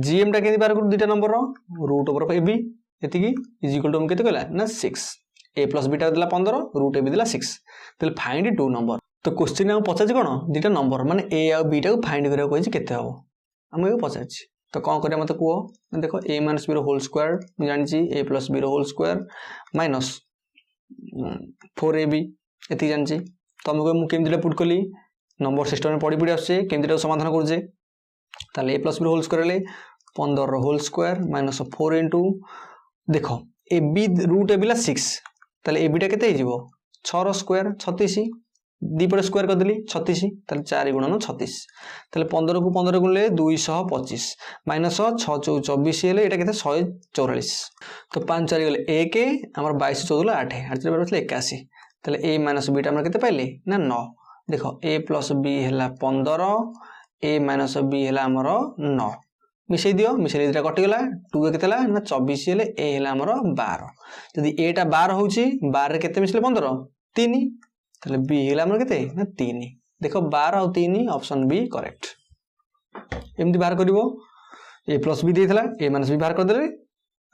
gm टा केंति बार कर दुईटा नंबर रूट ओवर ab एतिकी इज इक्वल टू हम केते कहला ना 6 a + b टा देला 15 रूट ab देला 6 तले फाइंड 2 नंबर तो क्वेश्चन हम पचाछि कोन दुईटा नंबर माने a आ b टा को फाइंड करियो कहछि केते हबो हम एगो पचाछि तो कौन करिया मते कुओ देखो a - b रो होल स्क्वायर मु जानि छी a + b रो होल स्क्वायर माइनस 4ab एति जानि छी तो हमको मु केमदिला पुट कली नंबर सिस्टम में पड़ी आसे केमदिला समाधान करजे ताले a + b रो होल स्क्वायर ले 15 रो होल स्क्वायर माइनस 4 इनटू देखो ab रूट ab ला 6 ताले ab टा केते हे जिवो 6 रो स्क्वायर 36 दीपड़े स्क्वायर कर देली 36 ताले 4 गुणन 36 ताले 15 को 15 गुणले 225 माइनस 6 4 24 हेले एटा केते 144 तो 5 4 गले 1 हमर 22 14 8 8 बार बचले 81 ताले a - b टा हमर केते पाइले ना 9 देखो a + b हैला 15 a - b हैला हमर 9 मिसै दियो मिसै दिटा कटि गला 2 केतेला ना 24 हेले a हैला हमर 12 जदी a टा 12 होउची 12 रे केते मिसले 15 3 ताले b हैला हमर केते ना 3 देखो 12 और 3 ऑप्शन बी करेक्ट एमती बाहर करिवो a + b देथला a - b बाहर कर देले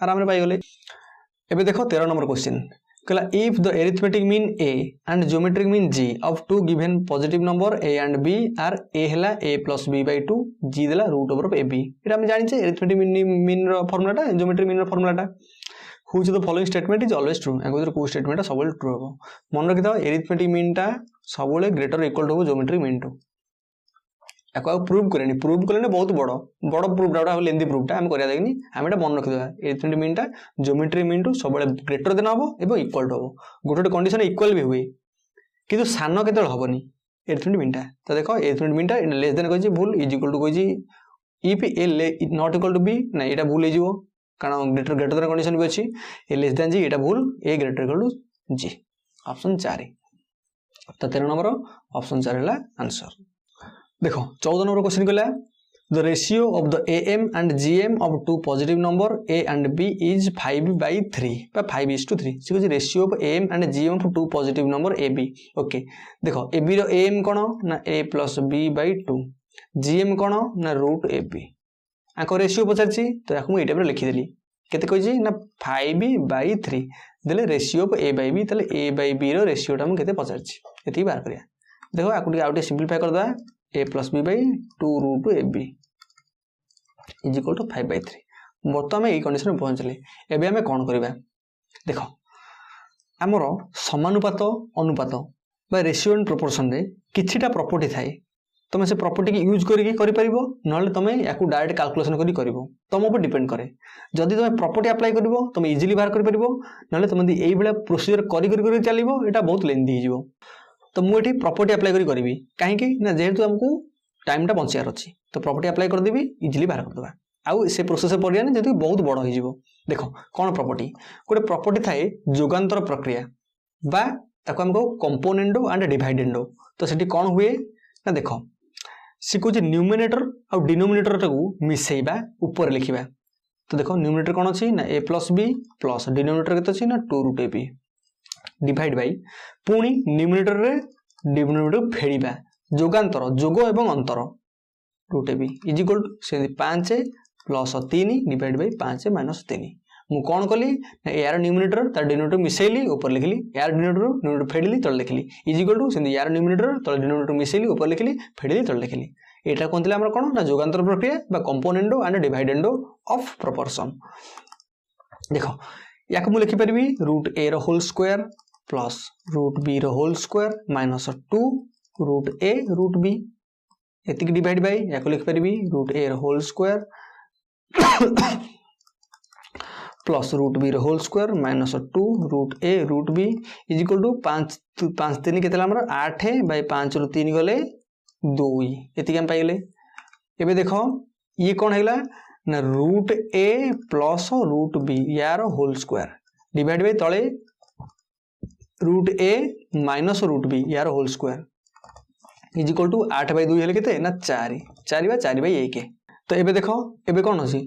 आराम रे पाइ गले एबे देखो 13 नंबर क्वेश्चन कहला if the arithmetic mean a and geometric mean g of two given positive number a and b are a हैला a + b/2 g देला रूट ओवर ab एटा हम जानि छे arithmetic mean रो फार्मूला टा geometric mean रो formula टा which of the following statement is always true एगो को statement सबले ट्रू हो मन रखि त arithmetic mean टा सबले greater equal to geometric mean टू एको प्रूव करेनी बहुत बड़ प्रूफ डाटा लेंदी प्रूफ टा हम करिया देखनी हम एटा मन रखि दवा arithmetic mean टा geometric mean टू सबले ग्रेटर देन हबो एबो इक्वल टू हबो गोटे कंडीशन इक्वल भी हुए किंतु सानो केतल हबनी arithmetic mean टा तो देखो arithmetic mean टा लेस देन कहजी भूल इज इक्वल टू कहजी if a not equal to b ना एटा भूल हे जिवो कारण ग्रेटर देन कंडीशन भी अछि a लेस देन g एटा भूल a greater equal to g option 4 तो 13 नंबर ऑप्शन 4 हला आंसर देखो 14 नंबर क्वेश्चन कहला the ratio of the am and gm of two positive number a and b is 5/3 बा 5:3 से कहै ratio of am and gm of two positive number a b okay देखो a b row am कोन ना a + b/2 gm कोन ना root a b आको ratio पचारछि तो याको मु एटा पर लिखि देली केते कहै ना 5/3 देले ratio of a by b तले a by b रो रेशियो टा हम केते पचारछि एति बार करिया देखो आकुटी आउटे सिंपलीफाई कर दा a + b/2 root ab is equal to 5/3 बर्तमान में ए कंडीशन में पहुंचले एबे हमें कोन करबा देखो हमरो समानुपात अनुपात बा रेशियो एंड प्रोपोर्शन रे किछिटा प्रॉपर्टी थाए तुम से प्रॉपर्टी की यूज करके करि परिबो नले तुम याकू डायरेक्ट कैलकुलेशन करी करिवो तुम ऊपर डिपेंड करे जदि तुम प्रॉपर्टी अप्लाई करिवो तुम इजीली बाहर करि परिबो नले तुम एई बेला प्रोसीजर करी चलिबो एटा बहुत लेंथी हो जिवो तो मु एठी प्रॉपर्टी अप्लाई करी करबी काहे कि ना जेहेतु हमकू टाइम टा बंचियार अछि तो प्रॉपर्टी अप्लाई कर देबी इजीली बाहर कर देबा आउ से प्रोसेस पड़िया ने जेतु बहुत बड़ हो जिवो देखो कोन प्रॉपर्टी गोटे प्रॉपर्टी थाए जोगांतर प्रक्रिया बा ताको हम कहू कंपोनेंडो एंड डिवाइडेंडो तो सेठी कोन हुए ना देखो सी कौन न्यूमिनेटर आउ डिनोमिनेटर टाकू मिसेबा ऊपर लिखिबा तो देखो न्यूमिनेटर कौन अच्छी ना ए प्लस बी प्लस डिनोमिनेटर केते अच्छी ना 2 root A B divide by पुणी न्यूमिनेटर रे डिनोमिनेटर फेड़िबा जोगांतर जोग एवं अंतर root A B is equal to से 5 प्लस 3 डिवाइड बाई 5 माइनस 3 मु कौन कली यार न्यूमिनेटर तार डिनोमिनेटर मिसेली ऊपर लिखली यार डिनोमिनेटर फेड़िली तले लिखली इज इक्वल टू से यार न्यूमिनेटर तले डिनोमिनेटर मिसेली ऊपर लिखली फेड़िली तले लिखली एटा कोन थिला हमर कोन ना जोगांतर प्रक्रिया बा componendo and dividendo of proportion देखो याक मु लिखि परबी रूट ए रो whole square plus root b रो whole square minus 2 root a root b एतिक डिवाइड बाय याक लिखि परबी रूट ए रो whole square plus root b रो whole square minus 2 root a root B is equal to 5 3 केतला हमर 8 bye 5 रो 3 गले 2 एतिक हम पाइले एबे देखो ये कोन हैला ना रूट ए प्लस रूट बी यार होल स्क्वायर डिवाइड बाय तळे रूट ए माइनस रूट बी यार whole square is equal to 8 by 2 हेले केते ना 4 4 बाय 4 बाय 1 तो एबे देखो एबे कोन होसी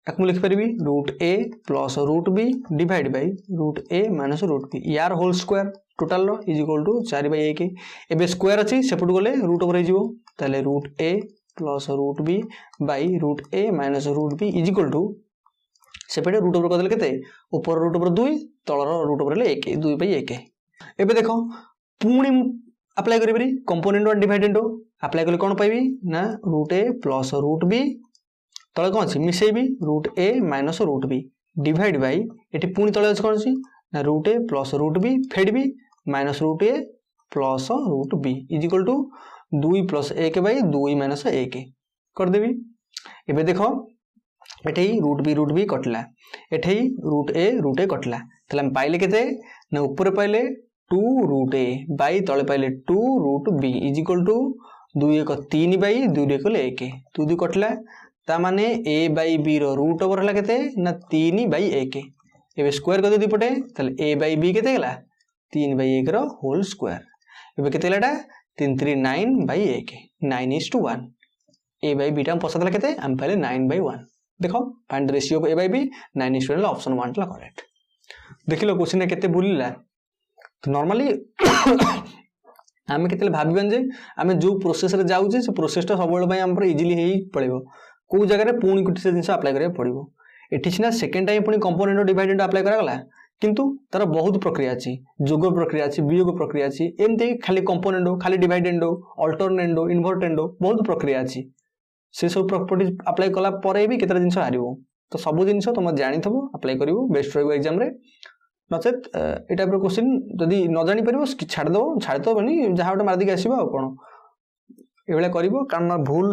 एक लिख पारि root A plus root b divide by root A minus root B यार whole square total is equal to 4 by 1 एबे स्क्वायर अच्छी सेपट गले रूट ओवर हो ताले root A plus root b by root A minus root B is equal to सेपटे root over करदेले केते ऊपर रूट ओवर 2 तलर रूट ओवर ले 1 2 बाई 1 एबे देखो पुणी अप्लाई करी कंपोनेंट और डिवाइडेंडो अप्लाई कले कोन पाइबी ना रूट ए प्लस रूट बी तले कौन अच्छी मिसेबी root A minus root b divide by ये पुणी तले अच्छे कौन अच्छी ना रूट ए प्लस रूट बी फेडबी minus root A plus root B is equal to 2 plus 1 by 2 minus 1 करदेवी एबे देखो एठे रूट बी कटला एठे रूट ए कटला तले हम पाइले केते ना ऊपर पाइले 2 रूट ए बाई तले पाइले 2 root B is equal to 2 1 3 by 2 1 1 2 2 कटला ता माने a बाई b रो रूट ओवर हला केते ना 3 बाई 1 एबे स्क्वायर कर दे पटे तले a बाई b केते गेला 3 बाई 1 रो होल स्क्वायर एबे केते गेलाटा 3 3 9 बाई 1 9:1 a बाई b टा हम पसदला केते हम पहले 9 बाई 1 देखो find the ratio of a by b 9:1 option 1 ला करेक्ट देखिलो क्वेश्चन केते बुलिला तो नॉर्मली आमे केते भाबिबन जे आमे जो प्रोसेस रे जाउ जे से प्रोसेस ता सब बेले हम पर इजीली हेई पड़ेबो को जगह रे पुणी कुछ जिनस अप्लाई करिया पड़िबो एठी छिना सेकंड टाइम पुणी कंपोनेंट और डिवाइडेंड अप्लाई करा गला किंतु तार बहुत प्रक्रिया अछि जोग प्रक्रिया अछि वियोग प्रक्रिया अछि एमते खाली कंपोनेंट खाली डिवाइडेंड अल्टरनेंड इन्वर्टेंड बहुत प्रक्रिया अछि से सब प्रॉपर्टीज अप्लाई कला परे भी केतरा जिनस हारिबो तो सब जिनस तुम जानिथबो अप्लाई करिवो बेस्ट रहइबो एग्जाम रे नचेत ए टाइप रो क्वेश्चन जदी न जानि परिबो छाड़ दो बनी जहां मार दी आसीबो आ कोन एबेला करिवो कारण भूल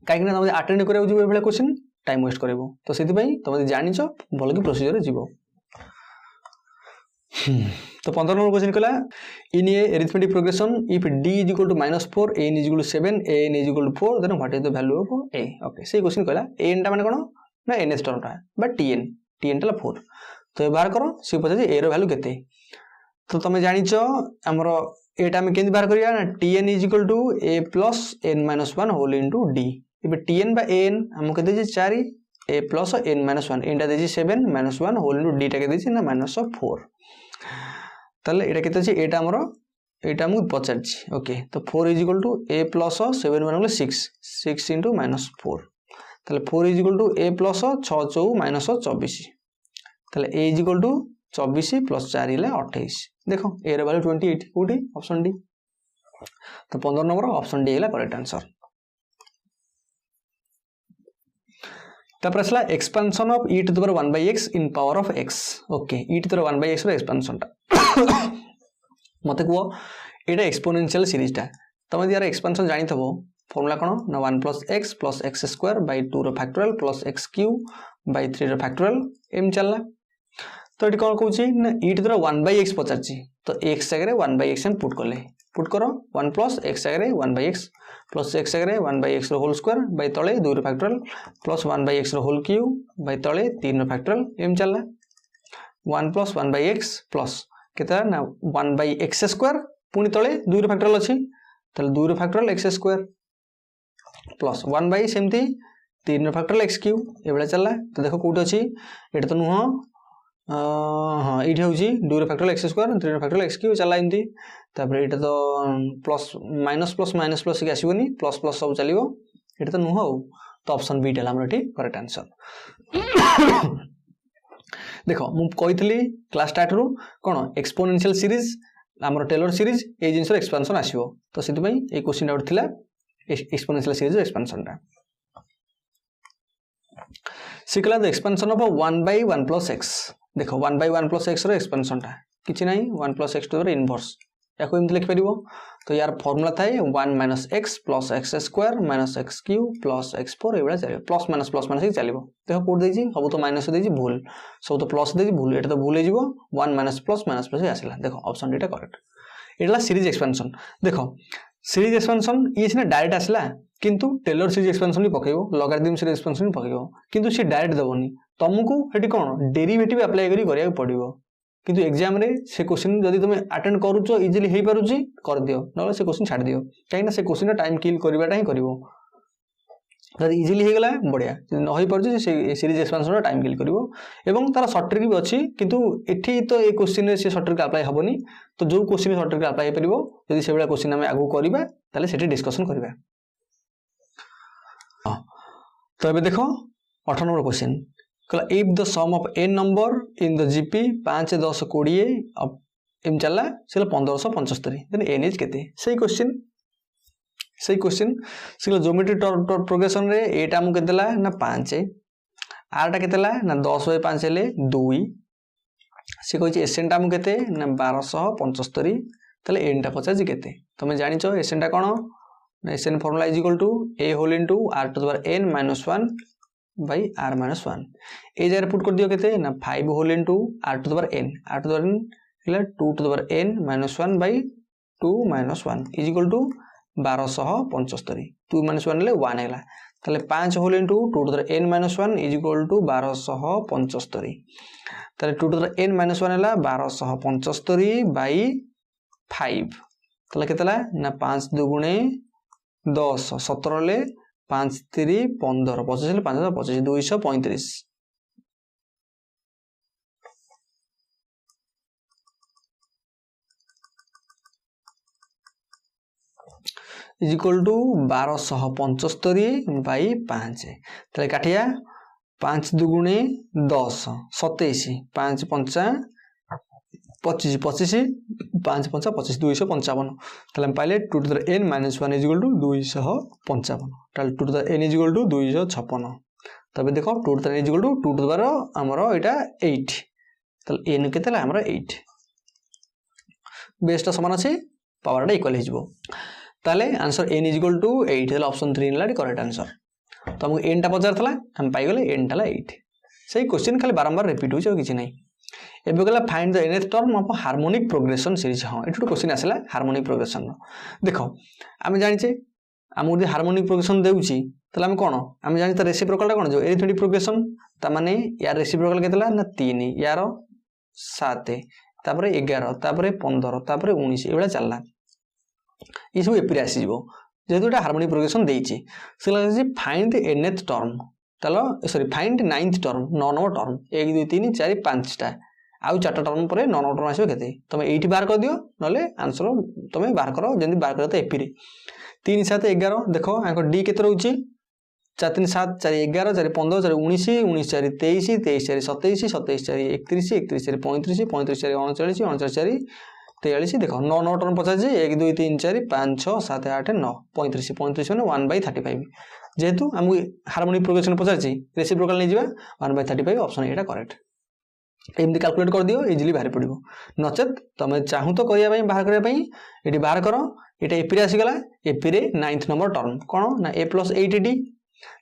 कहीं तुम अटेंड कर क्वेश्चन टाइम वेस्ट कर तो से तुम जानिच भल कि प्रोसीजर जीव तो 15 नंबर क्वेश्चन कहला in a arithmetic progression if d is equal to -4 an is equal to 7 an is equal to 4 then what is the value of a okay से क्वेश्चन कहला an टा माने कोन ना ns टर्म टा but tn टा 4 तो व्यवहार करो से पछे a रो वैल्यू केते तो तुम जानिच हमर एटा में केंदी बाहर करिया ना tn is equal to a plus n minus 1 whole into d इबे tn by an हम कहते जे 4 a plus n minus 1 एंडा देजी 7 minus 1 whole into d टा के देजी ना minus 4 तले एटा केते छै एटा हमरो एटा मु पचारछि ओके तो 4 is equal to a plus 7 माने 6 6 into minus 4 तले 4 is equal to a plus 6 4 minus 24 तले a is equal to 24 plus 4 इले 28 देखो a रे वैल्यू 28 कोठी ऑप्शन डी तो 15 नंबर ऑप्शन डी हैला करेक्ट आंसर तपर expansion of e to the power 1 by x in power of x okay e to the power 1 by x रो expansion टा मते को एटा एक्सपोनेंशियल सीरीज टा तमे यार एक्सपेंशन जानि थबो फॉर्मूला कौन ना 1 plus X square by 2 factorial plus X cube by 3 factorial एम चलला। तो ये कौन कौन ना ई टू 1 बाई एक्स पचार तो एक्स जगह 1 बाई एक्स हम पुट कले पुट कर 1 प्लस एक्स जगह 1 बाई एक्स प्लस एक्स जगह 1 बाई एक्स होल स्क्वायर बै तले 2 factorial plus 1 by x whole cube बै तले 3 फैक्टोरियल एम चलला। 1 प्लस 1 बाई एक्स प्लस केता ना 1 बाई एक्स स्क्वायर पुणी तले 2 फैक्टोरियल अच्छी ताले 2 factorial x square plus 1 by सेमती 3 फैक्टोरियल एक्स क्यू ये चलला। तो देखो कौट अच्छी ये तो नुह हाँ ये हूँ 2 factorial x square 3 factorial x Q चला एमती तापर ये तो प्लस माइनस प्लस के आसबनी प्लस प्लस सब चलो ये तो नुह तो ऑप्शन बी टा करेक्ट आंसर। देखो मुझे क्लास स्टार्ट रू कौन एक्सपोनेंशियल सीरीज आमर टेलर सीरीज ये जिनस एक्सपेंशन आसो तो से क्वेश्चन आउट थिला एक्सपोनेंशियल सीरीज एक्सपेंशन टा सिकला the expansion of 1 by 1 plus x. देखो 1 बाई 1 प्लस एक्स रो एक्सपेंशन टा किछि नाही 1 plus x to the inverse याको एमती लिखि परिबो। तो यार फॉर्मूला थाए 1 minus x plus X square minus x Q plus x four ये चलो प्लस माइनस ही चलो। देखो कौट देछि सब तो माइनस देछि भूल सब तो प्लस देछि भूल ये तो भूल हो 1 माइनस प्लस आसला। देखो ऑप्शन डी करेक्ट ये सीरीज एक्सपेंशन। देखो सीरीज एक्सपेंशन ये सीना डायरेक्ट आसला किंतु टेलर सीरीज एक्सपेंशन भी पकेबो लॉगरिथम सीरीज एक्सपेंशन भी पकेबो किंतु सी डायरेक्ट दबनी तुमको हेटी कोन डेरिवेटिव अप्लाई करी करिया पड़िबो किंतु एग्जाम रे से क्वेश्चन जदि तुम अटेंड करूचो इजीली हे पारुची कर दियो न से क्वेश्चन छाड़ दियो काई ना से क्वेश्चन टाइम किल करबाटा ही करिवो जदि इजीली हे गला बढ़िया न होई पारुची से सीरीज एक्सपेंशन टाइम किल करिवो एवं तार शॉर्ट ट्रिक भी अछि किंतु एठी तो ए क्वेश्चन रे से शॉर्ट ट्रिक अप्लाई हबनी तो जो क्वेश्चन शॉर्ट ट्रिक अप्लाई परिबो जदि से बेला क्वेश्चन हम आगु करबा ताले सेठी डिस्कशन करबा। तो अबे देखो 18 नंबर क्वेश्चन कहला if the sum of n number in the GP 5 10 20 एम चला से 1575 देन n इज केते सही क्वेश्चन से ज्योमेट्री प्रोग्रेशन रे एटा हम केतेला ना 5 आर टा केतेला ना 10 बाय 5 ले 2 से कहछि एसएन टा हम केते ना 1275 तले n टा पचास केते तुम जानि छ एसएन टा कोन S N formula is equal to a whole into r to the power n minus 1 by r minus 1 ए जगह पुट कर दियो केते ना 5 whole into r to the power n r to the power n हिला 2 to the power n minus 1 by 2 minus 1 is equal to 1275 2 minus 1 ले 1 हैला तले 5 whole into 2 to the power n minus 1 is equal to 1275 तले 2 to the power n minus 1 हैला 1275 by 5 तले केतला ना 5 दुगुणे 10 17 ले 5 3 15 25 ले 5 25 235 इज इक्वल टू 1275 बाई 5 तले काटिया 5 दुगुणे 10 27 5 5 25 25 5 5 25 255 तले पाइले 2 to the n minus 1 is equal to 255 ताले 2 to the n is equal to 256 तबे देखो 2 to the n is equal to 2 to the power हमरो एटा 8 तले n केतेला हमरो 8 बेसटा समान अछि पावरटा इक्वल हो जिवो ताले answer n is equal to 8 ताले ऑप्शन 3 इनला करेक्ट आंसर। तो हमको n टा पचारथला हम पाई गले n टाला 8 सही क्वेश्चन खाली बारंबार रिपीट हो किछि नै एबे गला find the nth term of harmonic progression series. हां एठु क्वेश्चन आसला हार्मोनिक प्रोग्रेशन देखो आमे जानि छे हम उदी हार्मोनिक प्रोग्रेशन देउची तले हम कोन हम जानि त रेसिप्रोकल कोन जो एरिथमेटिक प्रोग्रेशन त माने यार रेसिप्रोकल केतला ना 3 यार 7 तापरे 11 तापरे 15 तापरे 19 एबेला चलला ई सब एपिरे आसी जीवो जेतु एटा हार्मोनिक प्रोग्रेशन देइची से लागै फाइंड द nth टर्म तलो sorry find 9th term 9 number term 1 2 3 4 5 टा आउ 4 टर्म परे 9 नंबर टर्म आसीबो केते तमे एठी बाहर कर दियो नले आंसर तमे बाहर करो जेंदी बाहर करत एपिरे 3 7 11 देखो आको डी केते रहउची 4 3 7 4 11 4 15 4 19 19 4 23 23 4 27 27 4 31 31 4 35 35 4 39 39 4 43 देखो 9 9 टर्म 50 1 2 3 4 5 6 7 8 9 35 35 माने 1/35 जेहेतु हमको हार्मोनिक प्रोग्रेशन पचारछि रेसिप्रोकल नै जिबा 1/35 ऑप्शन एटा करेक्ट। एमती कैलकुलेट कर दियो इजिली बाहर पड़ो नचेत तुम चाहू तो करने बाहर करने ये बाहर कर ये एपी आसीगला एपी रे 9th नंबर टर्म कौन ना ए प्लस 8d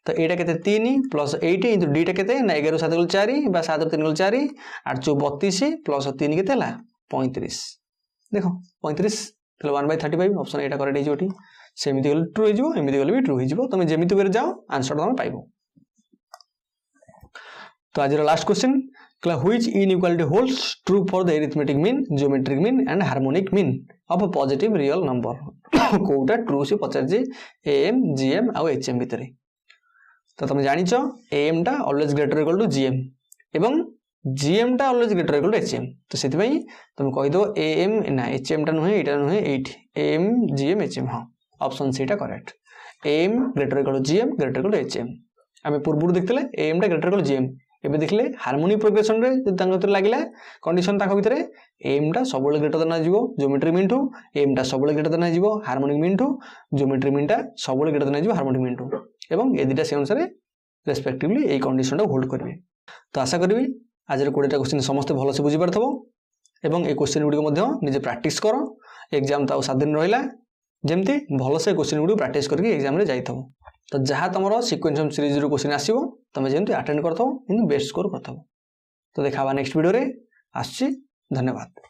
तो यहाँ के 3 प्लस 8 इंटू डी के 11 7 गल 4 7 3 गल 4 8 चौ 32 प्लस 3 के 35 देख 35 1/35 ऑप्शन एटा करेक्ट होइजो सेमिति गले ट्रू होइजो एमिति गले भी ट्रू होइजो तुम जेमिति करे जाओ आंसर तुम पाइबो। तो आज last question which inequality holds true for the arithmetic mean geometric mean and harmonic mean of a positive real number कोटा ट्रू से पचार एएम जीएम आउ एचएम भितर तो तुम जानिच एएम टा always greater equal to GM एवं जीएम टा always greater equal to HM तो से तुम कहीदो एएम ना एचएम टा नुहे एटा नुहे एएम जीएम एचएम हाँ ऑप्शन सी टा correct AM greater equal to GM greater equal to HM आम पूर्व देखते एएम टा ग्रेटर इक्वल टू जीएम एबे देखले हार्मोनिक प्रोग्रेशन रे जति भीतर लागला कंडीशन ताको भीतर एम टा सबले ग्रेटर देन आजिवो ज्योमेट्री मीन टू एम टा सबले ग्रेटर देन आजिवो harmonic mean to geometry mean टा सबले ग्रेटर देन आजिवो हार्मोनिक मीन टू एवं ए दिटा से अनुसार रेस्पेक्टिवली ए कंडीशन टा होल्ड करबे। तो आशा करबी आज रे 20टा क्वेश्चन समस्त भलो से बुझी परथबो एवं ए क्वेश्चन गुडी को मध्य निजे प्रैक्टिस करो एग्जाम ता 7 दिन रहिला जेमती भलो से क्वेश्चन गुडी प्रैक्टिस करके एग्जाम रे जाइथबो। तो जहाँ तुम सिक्वेंस सीरीज रू क्वेश्चन आसो तुम जमी अटेंड करथो बेस्ट स्कोर करथो। तो देखा नेक्स्ट वीडियो रे आसछि धन्यवाद।